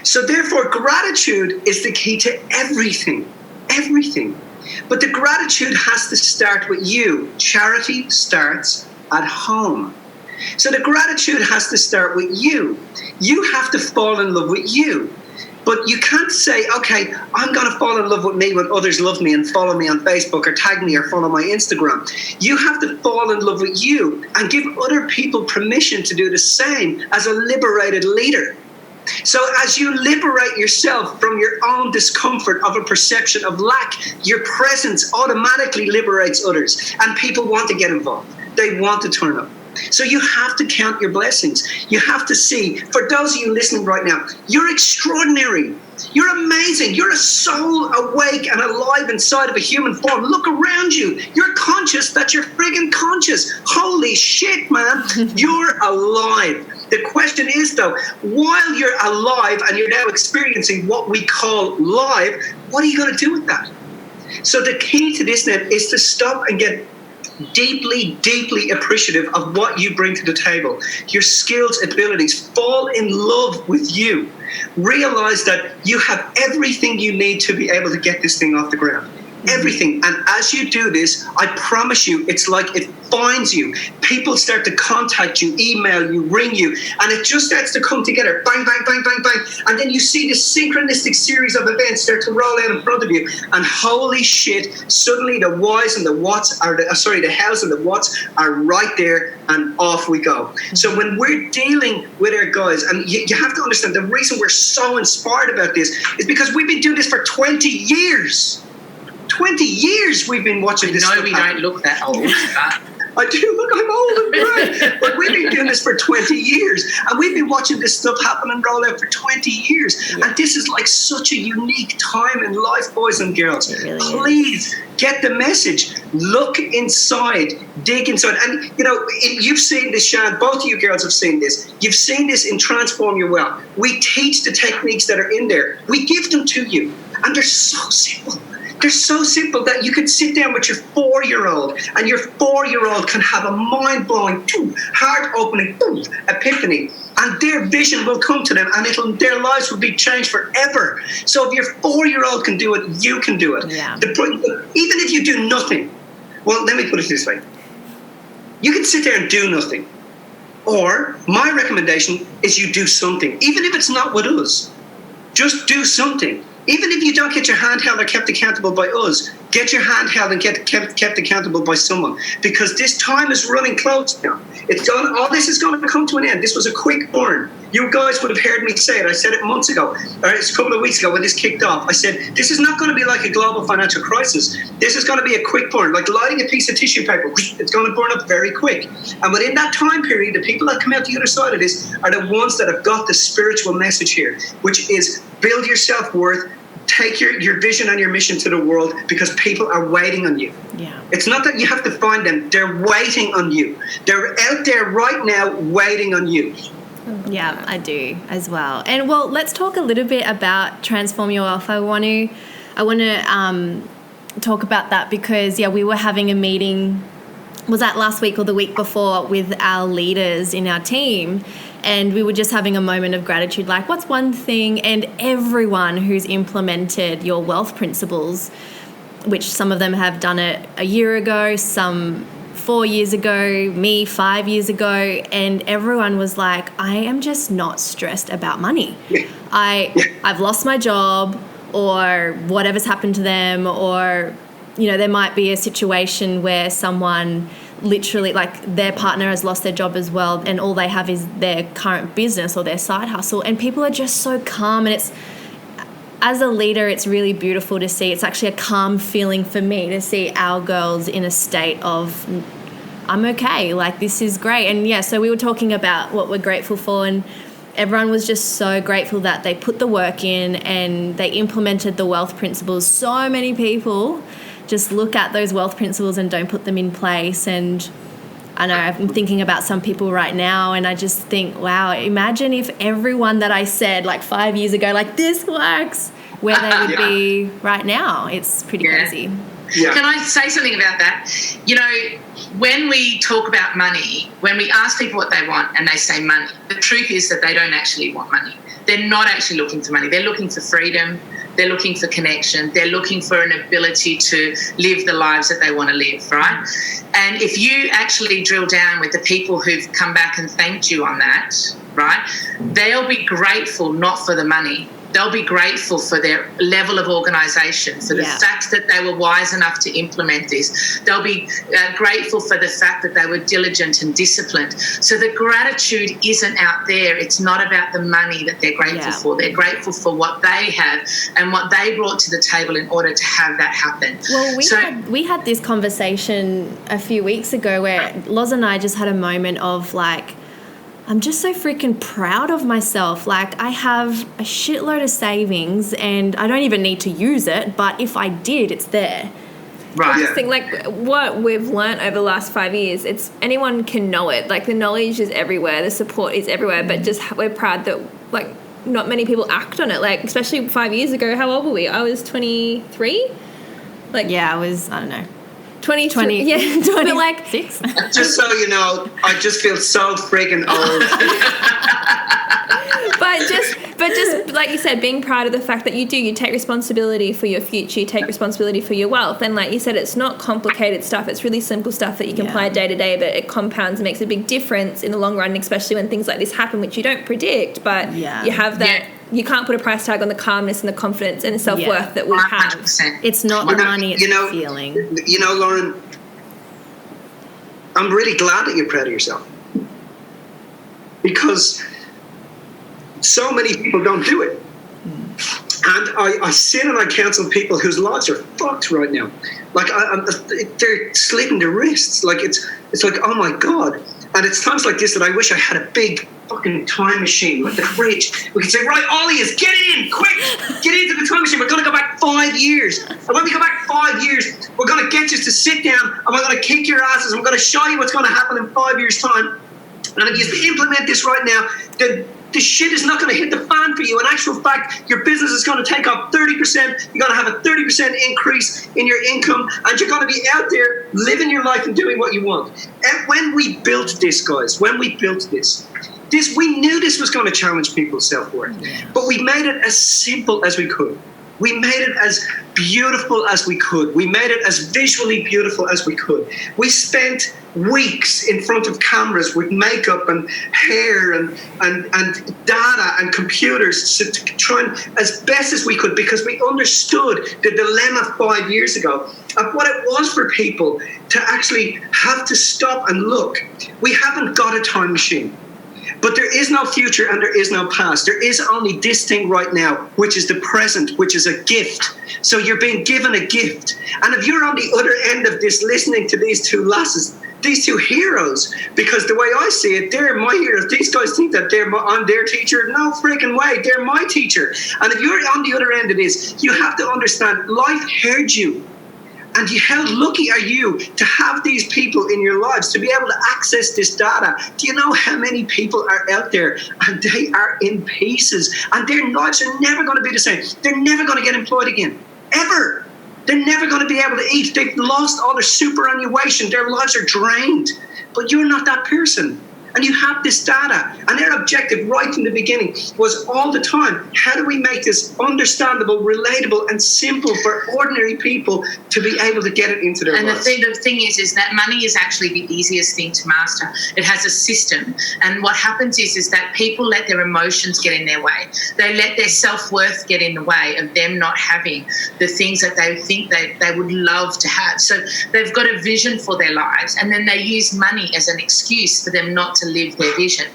So therefore, gratitude is the key to everything. Everything. But the gratitude has to start with you. Charity starts at home. So the gratitude has to start with you. You have to fall in love with you. But you can't say, okay, I'm going to fall in love with me when others love me and follow me on Facebook or tag me or follow my Instagram. You have to fall in love with you and give other people permission to do the same as a liberated leader. So as you liberate yourself from your own discomfort of a perception of lack, your presence automatically liberates others, and people want to get involved. They want to turn up. So you have to count your blessings. You have to see, for those of you listening right now, you're extraordinary. You're amazing. You're a soul awake and alive inside of a human form. Look around you. You're conscious that you're friggin' conscious. Holy shit, man. You're alive. The question is, though, while you're alive and you're now experiencing what we call live, what are you going to do with that? So the key to this now is to stop and get deeply, deeply appreciative of what you bring to the table, your skills, abilities. Fall in love with you. Realize that you have everything you need to be able to get this thing off the ground. Everything. And as you do this, I promise you, it's like it finds you. People start to contact you, email you, ring you, and it just starts to come together. Bang, bang, bang, bang, bang. And then you see this synchronistic series of events start to roll out in front of you. And holy shit, suddenly the whys and the whats are, the hows and the whats are right there, and off we go. So when we're dealing with our guys, and you have to understand, the reason we're so inspired about this is because we've been doing this for 20 years. 20 years we've been watching this. No, we don't look that old. I do look, I'm old and gray. But we've been doing this for 20 years. And we've been watching this stuff happen and roll out for 20 years. Yeah. And this is like such a unique time in life, boys and girls. Really Please get the message. Look inside. Dig inside. And, you know, you've seen this, Shan. Both of you girls have seen this. You've seen this in Transform Your Wealth. We teach the techniques that are in there. We give them to you. And they're so simple. They're so simple that you could sit down with your 4-year-old and your 4-year-old can have a mind-blowing, heart-opening epiphany, and their vision will come to them and their lives will be changed forever. So if your 4-year-old can do it, you can do it. Yeah. Even if you do nothing, well, let me put it this way. You can sit there and do nothing. Or my recommendation is you do something, even if it's not with us. Just do something. Even if you don't get your hand held or kept accountable by us, get your hand held and get kept accountable by someone. Because this time is running close now. All this is going to come to an end. This was a quick burn. You guys would have heard me say it. I said it months ago, or a couple of weeks ago when this kicked off. I said, this is not going to be like a global financial crisis. This is going to be a quick burn, like lighting a piece of tissue paper. It's going to burn up very quick. And within that time period, the people that come out the other side of this are the ones that have got the spiritual message here, which is build your self-worth, take your vision and your mission to the world, because people are waiting on you. Yeah. It's not that you have to find them. They're waiting on you. They're out there right now waiting on you. Yeah, I do as well. And well, let's talk a little bit about Transform Your Wealth. I want to talk about that because, we were having a meeting, was that last week or the week before, with our leaders in our team. And we were just having a moment of gratitude, like, what's one thing? And everyone who's implemented your wealth principles, which some of them have done it a year ago, some 4 years ago, me 5 years ago, and everyone was like, I am just not stressed about money. I've lost my job, or whatever's happened to them, or, there might be a situation where someone literally, like, their partner has lost their job as well, and all they have is their current business or their side hustle, and people are just so calm. And it's, as a leader, it's really beautiful to see. It's actually a calm feeling for me to see our girls in a state of, I'm okay, like, this is great. And so we were talking about what we're grateful for, and everyone was just so grateful that they put the work in and they implemented the wealth principles. So many people just look at those wealth principles and don't put them in place. And I know I'm thinking about some people right now, and I just think, wow, imagine if everyone that I said like 5 years ago, like, this works, where they would be right now. It's pretty crazy. Yeah. Can I say something about that? You know, when we talk about money, when we ask people what they want and they say money, the truth is that they don't actually want money. They're not actually looking for money. They're looking for freedom. They're looking for connection. They're looking for an ability to live the lives that they want to live, right? And if you actually drill down with the people who've come back and thanked you on that, right, they'll be grateful not for the money. They'll be grateful for their level of organisation, for the fact that they were wise enough to implement this. They'll be grateful for the fact that they were diligent and disciplined. So the gratitude isn't out there. It's not about the money that they're grateful for. They're grateful for what they have and what they brought to the table in order to have that happen. Well, we had this conversation a few weeks ago where Loz and I just had a moment of like, I'm just so freaking proud of myself. Like, I have a shitload of savings and I don't even need to use it, but if I did, it's there. Right. I just think, like, what we've learnt over the last 5 years, it's anyone can know it. Like, the knowledge is everywhere, the support is everywhere, but just we're proud that, like, not many people act on it. Like, especially 5 years ago, how old were we? I was 23? Like, yeah, I was, I don't know. 20, yeah, 20, like 6. Just so you know, I just feel so friggin' old. but just like you said, being proud of the fact that you take responsibility for your future, you take responsibility for your wealth, and like you said, it's not complicated stuff. It's really simple stuff that you can apply day to day, but it compounds and makes a big difference in the long run, especially when things like this happen, which you don't predict, but you have that. Yeah. You can't put a price tag on the calmness and the confidence and the self-worth that we have. 100%. It's not the money, it's the feeling. You know, Lauren, I'm really glad that you're proud of yourself. Because so many people don't do it. And I sit and I counsel people whose lives are fucked right now. Like, they're slitting their wrists. Like, it's like, oh my God. And it's times like this that I wish I had a big fucking time machine, like the fridge. We could say, right, Ollie is, get in, quick, get into the time machine. We're going to go back 5 years. And when we go back 5 years, we're going to get you to sit down and we're going to kick your asses and we're going to show you what's going to happen in 5 years' time. And if you implement this right now, then the shit is not going to hit the fan for you. In actual fact, your business is going to take off 30%. You're going to have a 30% increase in your income, and you're going to be out there living your life and doing what you want. And when we built this, guys, we knew this was going to challenge people's self-worth, but we made it as simple as we could. We made it as beautiful as we could. We made it as visually beautiful as we could. We spent weeks in front of cameras with makeup and hair and data and computers to try and, as best as we could, because we understood the dilemma 5 years ago of what it was for people to actually have to stop and look. We haven't got a time machine. But there is no future and there is no past. There is only this thing right now, which is the present, which is a gift. So you're being given a gift. And if you're on the other end of this, listening to these two lasses, these two heroes, because the way I see it, they're my heroes. These guys think that I'm their teacher. No freaking way. They're my teacher. And if you're on the other end of this, you have to understand life heard you. And how lucky are you to have these people in your lives, to be able to access this data? Do you know how many people are out there and they are in pieces and their lives are never going to be the same? They're never going to get employed again, ever. They're never going to be able to eat. They've lost all their superannuation. Their lives are drained. But you're not that person. And you have this data. And their objective right from the beginning was all the time, how do we make this understandable, relatable, and simple for ordinary people to be able to get it into their lives? And the thing is that money is actually the easiest thing to master. It has a system. And what happens is that people let their emotions get in their way. They let their self-worth get in the way of them not having the things that they think they would love to have. So they've got a vision for their lives, and then they use money as an excuse for them not to live their vision.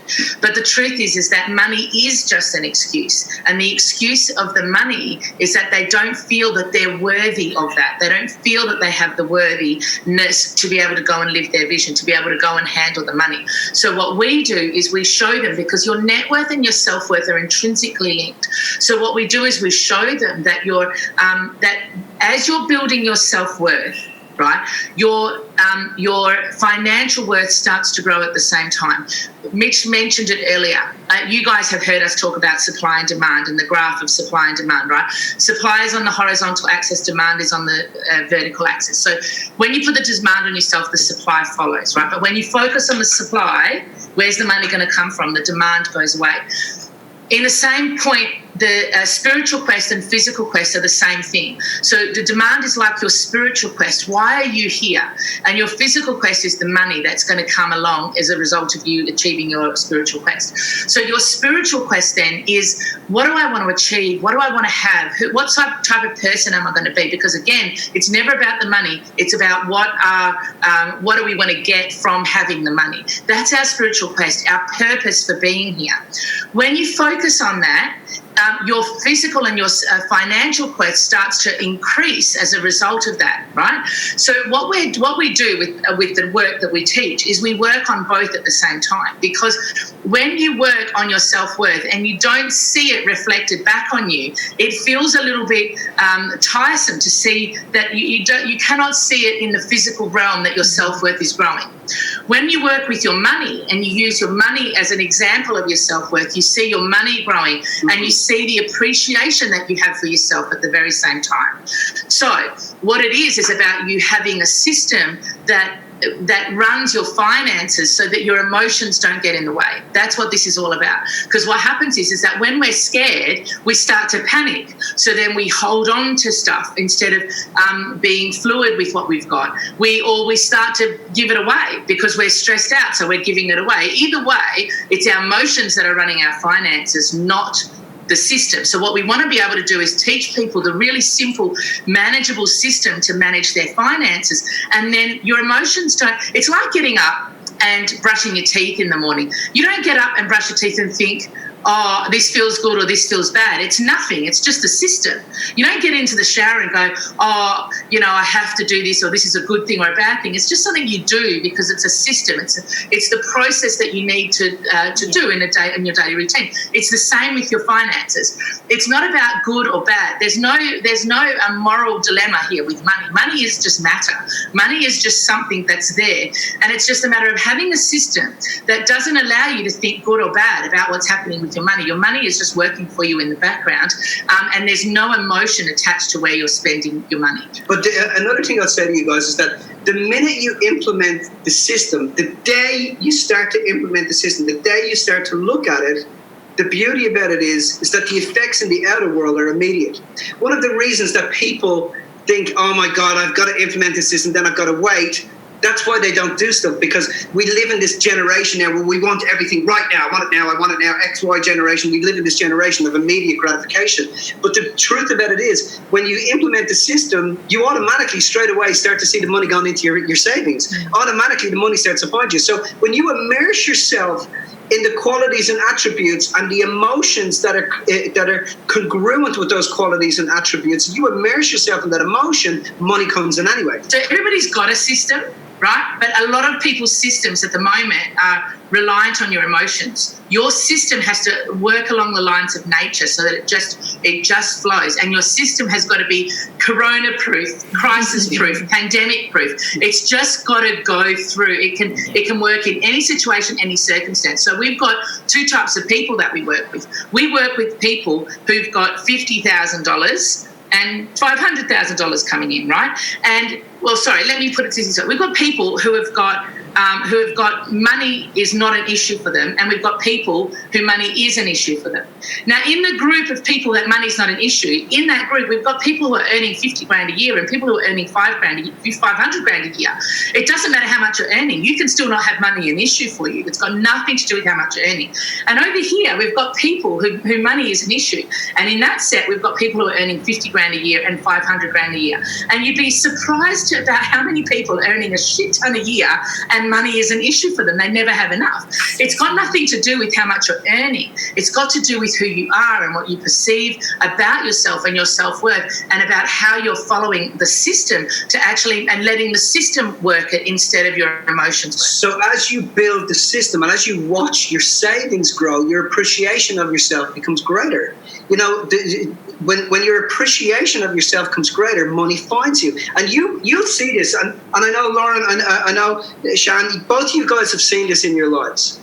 But the truth is that money is just an excuse, and the excuse of the money is that they don't feel that they're worthy of that. They don't feel that they have the worthiness to be able to go and live their vision, to be able to go and handle the money. So what we do is we show them, because your net worth and your self-worth are intrinsically linked. So what we do is we show them that that as you're building your self-worth, right, your financial worth starts to grow at the same time. Mitch mentioned it earlier. You guys have heard us talk about supply and demand and the graph of supply and demand, right? Supply is on the horizontal axis, demand is on the vertical axis. So when you put the demand on yourself, the supply follows, right? But when you focus on the supply, where's the money going to come from? The demand goes away. In the same point, the spiritual quest and physical quest are the same thing. So the demand is like your spiritual quest. Why are you here? And your physical quest is the money that's going to come along as a result of you achieving your spiritual quest. So your spiritual quest then is, what do I want to achieve? What do I want to have? What type of person am I going to be? Because again, it's never about the money. It's about what do we want to get from having the money. That's our spiritual quest, our purpose for being here. When you focus on that, your physical and your financial quest starts to increase as a result of that, right? So what we do with the work that we teach is we work on both at the same time, because when you work on your self-worth and you don't see it reflected back on you, it feels a little bit tiresome to see that you cannot see it in the physical realm that your self-worth is growing. When you work with your money and you use your money as an example of your self-worth, you see your money growing and you see the appreciation that you have for yourself at the very same time. So what it is about you having a system that runs your finances so that your emotions don't get in the way. That's what this is all about. Because what happens is that when we're scared, we start to panic. So then we hold on to stuff instead of being fluid with what we've got. We start to give it away because we're stressed out, so we're giving it away. Either way, it's our emotions that are running our finances, not the system. So what we want to be able to do is teach people the really simple, manageable system to manage their finances. And then your emotions don't, it's like getting up and brushing your teeth in the morning. You don't get up and brush your teeth and think, oh, this feels good or this feels bad. It's nothing. It's just a system. You don't get into the shower and go, oh, I have to do this, or this is a good thing or a bad thing. It's just something you do because it's a system. It's the process that you need to do in your daily routine. It's the same with your finances. It's not about good or bad. There's no moral dilemma here with money. Money is just matter. Money is just something that's there, and it's just a matter of having a system that doesn't allow you to think good or bad about what's happening with your money. Your money is just working for you in the background, and there's no emotion attached to where you're spending your money. But another thing I'll say to you guys is that the minute you implement the system, the day you start to implement the system, the day you start to look at it, the beauty about it is that the effects in the outer world are immediate. One of the reasons that people think, oh my God, I've got to implement this system, then I've got to wait. That's why they don't do stuff, because we live in this generation now where we want everything right now. I want it now, XY generation. We live in this generation of immediate gratification. But the truth about it is, when you implement the system, you automatically straight away start to see the money going into your savings. Automatically the money starts to find you. So when you immerse yourself in the qualities and attributes and the emotions that are congruent with those qualities and attributes, you immerse yourself in that emotion, money comes in anyway. So everybody's got a system, right? But a lot of people's systems at the moment are reliant on your emotions. Your system has to work along the lines of nature so that it just flows. And your system has got to be corona-proof, crisis-proof, pandemic-proof. It's just got to go through. It can work in any situation, any circumstance. So we've got two types of people that we work with. We work with people who've got $50,000 and $500,000 coming in, right? And let me put it this way. We've got people who have got money is not an issue for them, and we've got people who money is an issue for them. Now, in the group of people that money is not an issue, in that group, we've got people who are earning 50 grand a year and people who are earning 500 grand a year. It doesn't matter how much you're earning. You can still not have money an issue for you. It's got nothing to do with how much you're earning. And over here, we've got people who money is an issue. And in that set, we've got people who are earning 50 grand a year and 500 grand a year. And you'd be surprised about how many people are earning a shit ton a year and money is an issue for them. They never have enough. It's got nothing to do with how much you're earning. It's got to do with who you are and what you perceive about yourself and your self-worth, and about how you're following the system and letting the system work it instead of your emotions. So as you build the system and as you watch your savings grow, your appreciation of yourself becomes greater. when your appreciation of yourself comes greater, money finds you. And you'll see this. And I know, Lauren, I know, Shan, both of you guys have seen this in your lives.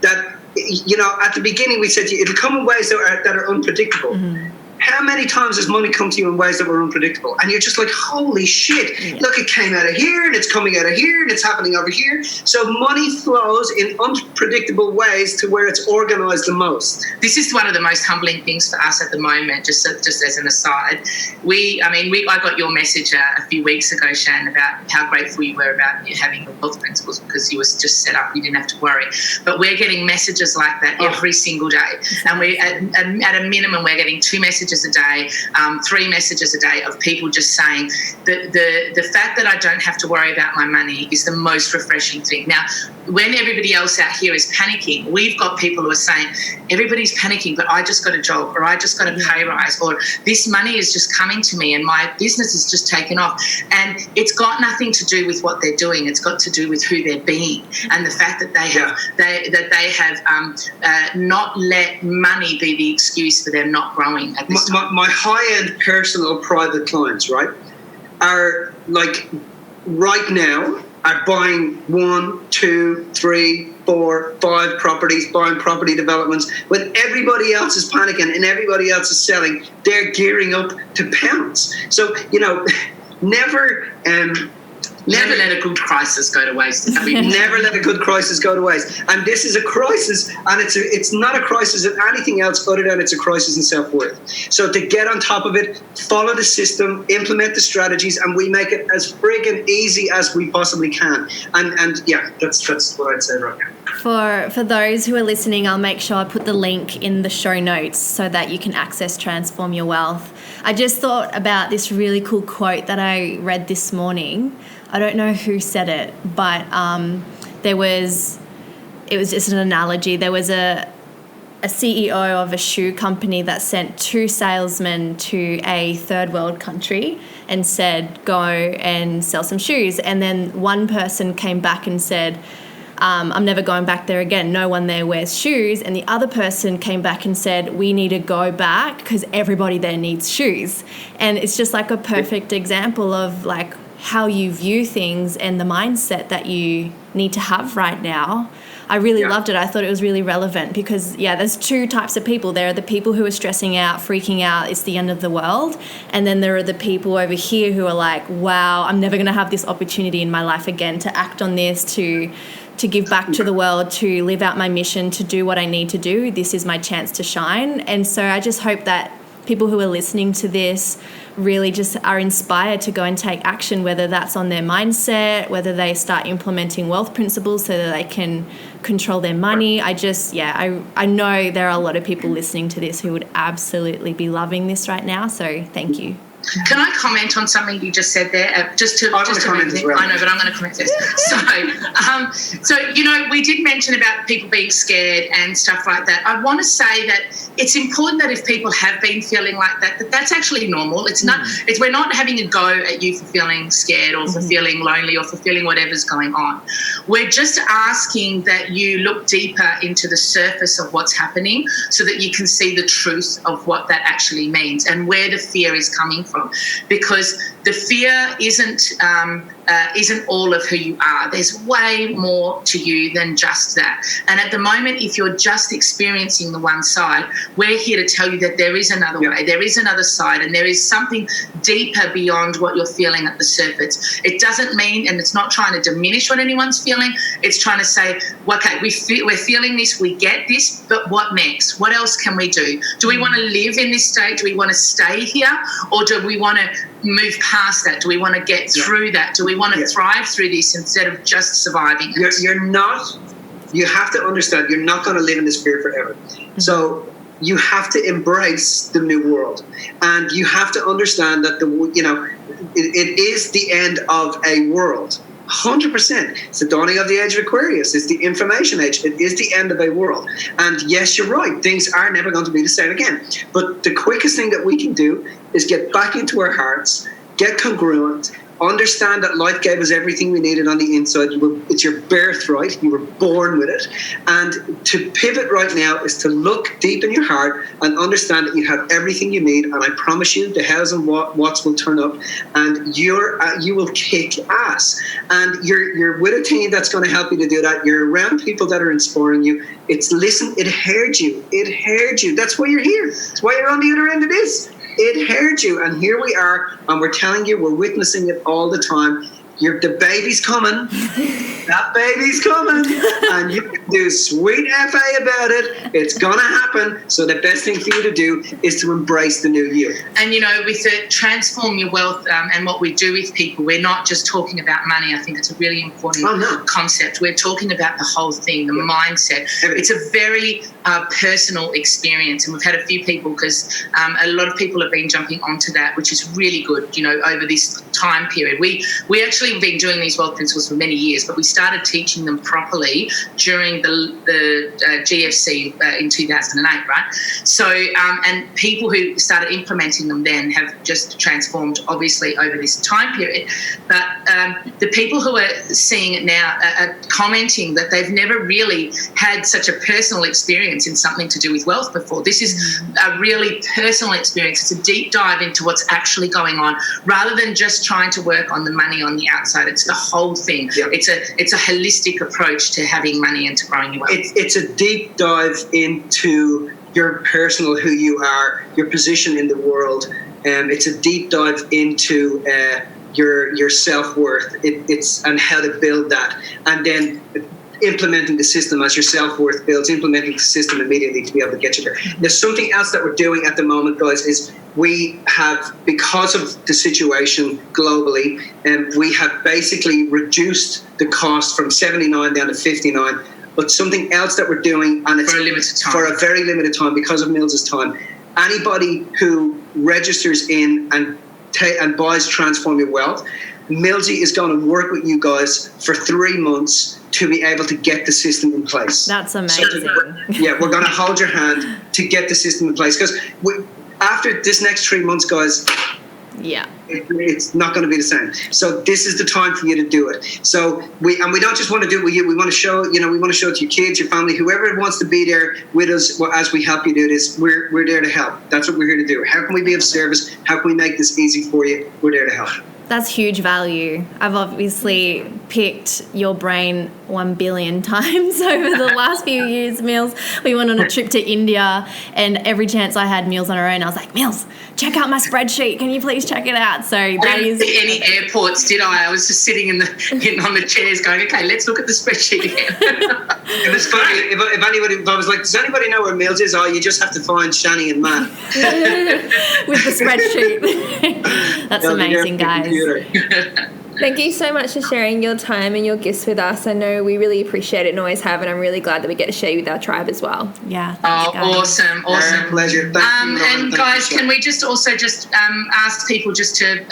That, you know, at the beginning we said to you, it'll come in ways that are unpredictable. Mm-hmm. How many times has money come to you in ways that were unpredictable? And you're just like, holy shit, look, it came out of here and it's coming out of here and it's happening over here. So money flows in unpredictable ways to where it's organized the most. This is one of the most humbling things for us at the moment, just as an aside. I got your message a few weeks ago, Shan, about how grateful you were about having the wealth principles because you was just set up, you didn't have to worry. But we're getting messages like that every single day. And we at a minimum, we're getting 2 messages a day, 3 messages a day of people just saying that the fact that I don't have to worry about my money is the most refreshing thing. Now, when everybody else out here is panicking, we've got people who are saying, everybody's panicking, but I just got a job, or I just got a pay rise, or this money is just coming to me and my business is just taken off. And it's got nothing to do with what they're doing. It's got to do with who they're being and the fact that they have not let money be the excuse for them not growing at this time. My high-end personal private clients, right, are like right now are buying 1, 2, 3, 4, 5 properties, buying property developments. When everybody else is panicking and everybody else is selling, they're gearing up to pounce. So, you know, never let a good crisis go to waste. Never let a good crisis go to waste. And this is a crisis, and it's not a crisis of anything else other than it's a crisis in self-worth. So to get on top of it, follow the system, implement the strategies, and we make it as friggin' easy as we possibly can. And yeah, that's what I'd say right now. For those who are listening, I'll make sure I put the link in the show notes so that you can access Transform Your Wealth. I just thought about this really cool quote that I read this morning. I don't know who said it, but it was just an analogy. There was a CEO of a shoe company that sent 2 salesmen to a third world country and said, go and sell some shoes. And then one person came back and said, I'm never going back there again. No one there wears shoes. And the other person came back and said, we need to go back because everybody there needs shoes. And it's just like a perfect example of like how you view things and the mindset that you need to have right now. I really loved it. I thought it was really relevant because, there's 2 types of people. There are the people who are stressing out, freaking out, it's the end of the world. And then there are the people over here who are like, wow, I'm never going to have this opportunity in my life again to act on this, to give back to the world, to live out my mission, to do what I need to do. This is my chance to shine. And so I just hope that people who are listening to this really just are inspired to go and take action, whether that's on their mindset, whether they start implementing wealth principles so that they can control their money. I know there are a lot of people listening to this who would absolutely be loving this right now. So thank you. Can I comment on something you just said there? I know, but I'm going to comment first. So, you know, we did mention about people being scared and stuff like that. I want to say that it's important that if people have been feeling like that, that's actually normal. It's not. We're not having a go at you for feeling scared or for feeling lonely or for feeling whatever's going on. We're just asking that you look deeper into the surface of what's happening so that you can see the truth of what that actually means and where the fear is coming from. Because the fear isn't all of who you are. There's way more to you than just that. And at the moment, if you're just experiencing the one side, we're here to tell you that there is another way, there is another side, and there is something deeper beyond what you're feeling at the surface. It doesn't mean, and it's not trying to diminish what anyone's feeling, it's trying to say, okay, we're feeling this, we get this, but what next? What else can we do? Do we want to live in this state? Do we want to stay here? Or do we want to move past that? Do we want to get through that? Do we want to thrive through this instead of just surviving it? You have to understand, you're not going to live in this fear forever. So you have to embrace the new world. And you have to understand that it is the end of a world. 100%. It's the dawning of the age of Aquarius. It's the information age. It is the end of a world. And yes, you're right. Things are never going to be the same again. But the quickest thing that we can do is get back into our hearts, get congruent, understand that life gave us everything we needed on the inside. It's your birthright. You were born with it. And to pivot right now is to look deep in your heart and understand that you have everything you need. And I promise you, the hows and whats will turn up, and you will kick ass. And you're with a team that's going to help you to do that. You're around people that are inspiring you. It heard you. It heard you. That's why you're here. That's why you're on the other end of this. It heard you, and here we are, and we're telling you, we're witnessing it all the time. The baby's coming. That baby's coming, and you can do sweet FA about it. It's gonna happen. So the best thing for you to do is to embrace the new you. And with the transform your wealth and what we do with people, we're not just talking about money. I think it's a really important concept. We're talking about the whole thing, the mindset. It's a very personal experience, and we've had a few people, because a lot of people have been jumping onto that, which is really good. Over this time period, we actually have been doing these wealth principles for many years, but we started teaching them properly during the GFC in 2008, right? So, and people who started implementing them then have just transformed, obviously, over this time period. But the people who are seeing it now are commenting that they've never really had such a personal experience in something to do with wealth before. This is a really personal experience. It's a deep dive into what's actually going on, rather than just trying to work on the money on the outside. It's the whole thing. Yeah. It's a holistic approach to having money and to growing your wealth. It's a deep dive into your personal, who you are, your position in the world. It's a deep dive into your self-worth. It's and how to build that, and then implementing the system as your self-worth builds, implementing the system immediately to be able to get you there. There's something else that we're doing at the moment, guys, is we have, because of the situation globally, we have basically reduced the cost from 79 down to 59. But something else that we're doing, and it's for a limited time, for a very limited time, because of Mills' time, anybody who registers in and buys Transform Your Wealth, Millsy is going to work with you guys for 3 months to be able to get the system in place. That's amazing. So, we're going to hold your hand to get the system in place, because after this next 3 months, guys, it's not going to be the same. So this is the time for you to do it. So we don't just want to do it with you. We want to show, we want to show it to your kids, your family, whoever wants to be there with us as we help you do this. We're there to help. That's what we're here to do. How can we be of service? How can we make this easy for you? We're there to help. That's huge value. I've obviously picked your brain 1 billion times over the last few years, Mills. We went on a trip to India, and every chance I had Mills on her own, I was like, Mills, check out my spreadsheet. Can you please check it out? So that is... I didn't see any airports, did I? I was just sitting on the chairs going, okay, let's look at the spreadsheet again. It was funny. If I was like, does anybody know where Mills is? Oh, you just have to find Shani and Matt. With the spreadsheet. That's amazing, guys. Thank you so much for sharing your time and your gifts with us. I know we really appreciate it and always have, and I'm really glad that we get to share you with our tribe as well. Yeah. Thanks, awesome. Pleasure. Thank you, and guys, can we just also ask people just to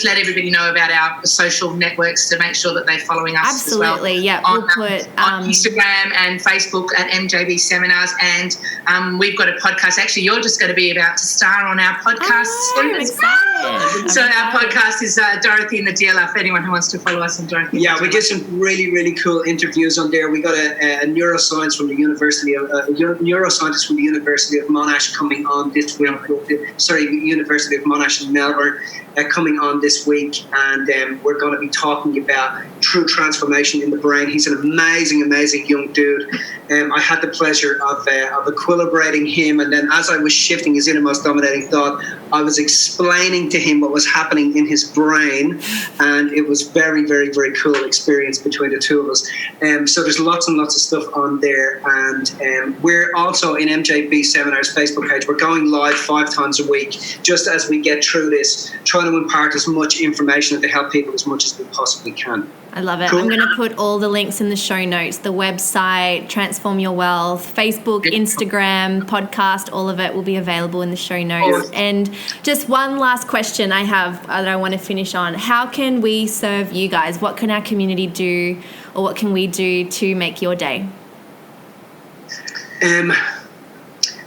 let everybody know about our social networks to make sure that they're following us. Absolutely. As well. Yeah. We'll put on Instagram and Facebook at MJB Seminars, and we've got a podcast. Actually, you're just going to be about to star on our podcast. I'm excited. So our podcast is Dorothy and the Dealer, for anyone who wants to follow us on Dorothy. Yeah, we did some really, really cool interviews on there. We got a neuroscientist from the University of Monash coming on this week. University of Monash in Melbourne coming on this week, and we're going to be talking about true transformation in the brain. He's an amazing, amazing young dude. I had the pleasure of equilibrating him, and then as I was shifting his innermost dominating thought, I was explaining to him what was happening in his brain, and it was very, very, very cool experience between the two of us. So there's lots and lots of stuff on there, and we're also in MJB Seminars Facebook page. We're going live 5 times a week, just as we get through this, trying to impart as much information to help people as much as we possibly can. I love it. Cool. I'm going to put all the links in the show notes, the website, Transform Your Wealth, Facebook, Instagram, podcast, all of it will be available in the show notes. And just one last question I have that I want to finish on. How can we serve you guys? What can our community do, or what can we do to make your day?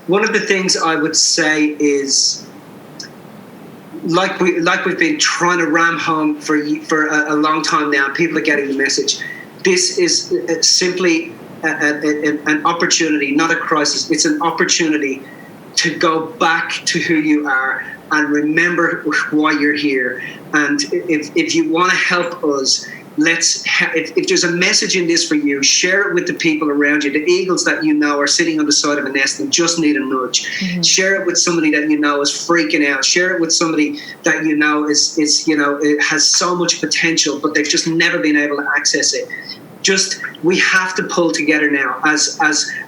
One of the things I would say is like we've been trying to ram home for a long time now. People are getting the message. This is simply an opportunity, not a crisis. It's an opportunity to go back to who you are and remember why you're here. And if you want to help us, if there's a message in this for you, share it with the people around you. The eagles that you know are sitting on the side of a nest and just need a nudge. Mm-hmm. Share it with somebody that you know is freaking out. Share it with somebody that you know is it has so much potential, but they've just never been able to access it. We have to pull together now as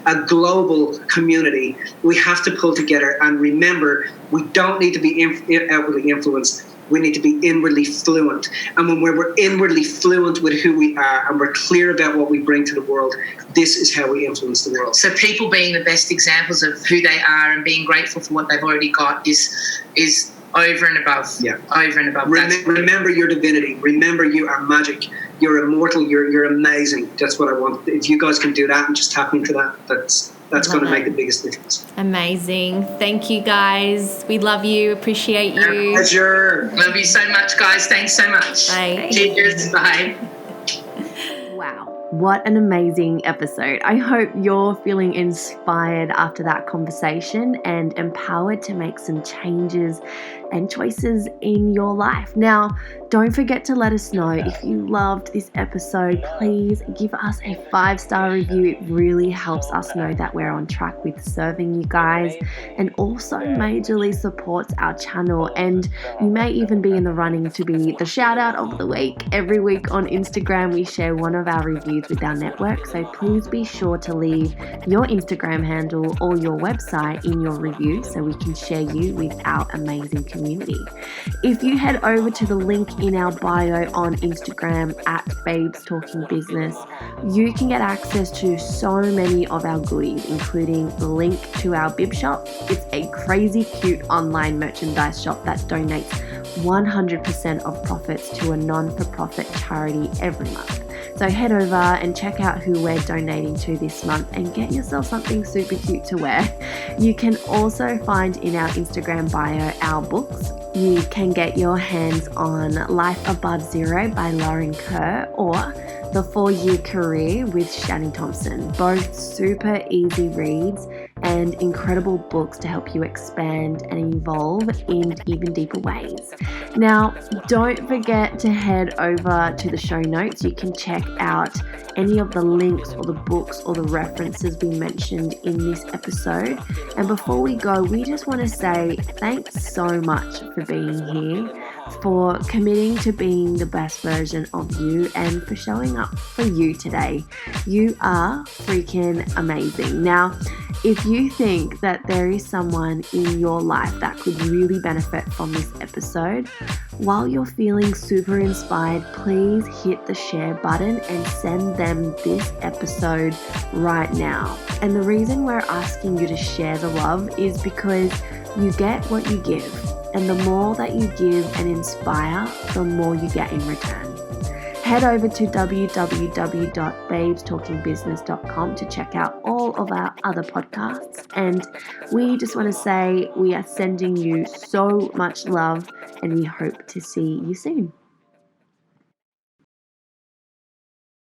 a global community. We have to pull together and remember, we don't need to be outwardly influenced. We need to be inwardly fluent. And when we're inwardly fluent with who we are and we're clear about what we bring to the world, this is how we influence the world. So people being the best examples of who they are and being grateful for what they've already got is over and above. Yeah. Over and above. Remember your divinity. Remember you are magic. You're immortal. You're amazing. That's what I want. If you guys can do that and just tap into that, that's going to make the biggest difference. Amazing. Thank you, guys. We love you. Appreciate you. Pleasure. Love you so much, guys. Thanks so much. Bye. Cheers. Bye. Wow. What an amazing episode. I hope you're feeling inspired after that conversation and empowered to make some changes and choices in your life. Now, don't forget to let us know if you loved this episode. Please give us a 5-star review. It really helps us know that we're on track with serving you guys, and also majorly supports our channel. And you may even be in the running to be the shout out of the week. Every week on Instagram, we share one of our reviews with our network. So please be sure to leave your Instagram handle or your website in your review so we can share you with our amazing community. If you head over to the link in our bio on Instagram at Babes Talking Business, you can get access to so many of our goodies, including the link to our bib shop. It's a crazy cute online merchandise shop that donates 100% of profits to a non-for-profit charity every month. So head over and check out who we're donating to this month and get yourself something super cute to wear. You can also find in our Instagram bio our books. You can get your hands on Life Above Zero by Lauren Kerr or The 4-Year Career with Shani Thompson. Both super easy reads and incredible books to help you expand and evolve in even deeper ways. Now, don't forget to head over to the show notes. You can check out any of the links or the books or the references we mentioned in this episode. And before we go, we just want to say thanks so much for being here, for committing to being the best version of you, and for showing up for you today. You are freaking amazing. Now, if you think that there is someone in your life that could really benefit from this episode, while you're feeling super inspired, please hit the share button and send them this episode right now. And the reason we're asking you to share the love is because you get what you give. And the more that you give and inspire, the more you get in return. Head over to www.babestalkingbusiness.com to check out all of our other podcasts. And we just want to say we are sending you so much love, and we hope to see you soon.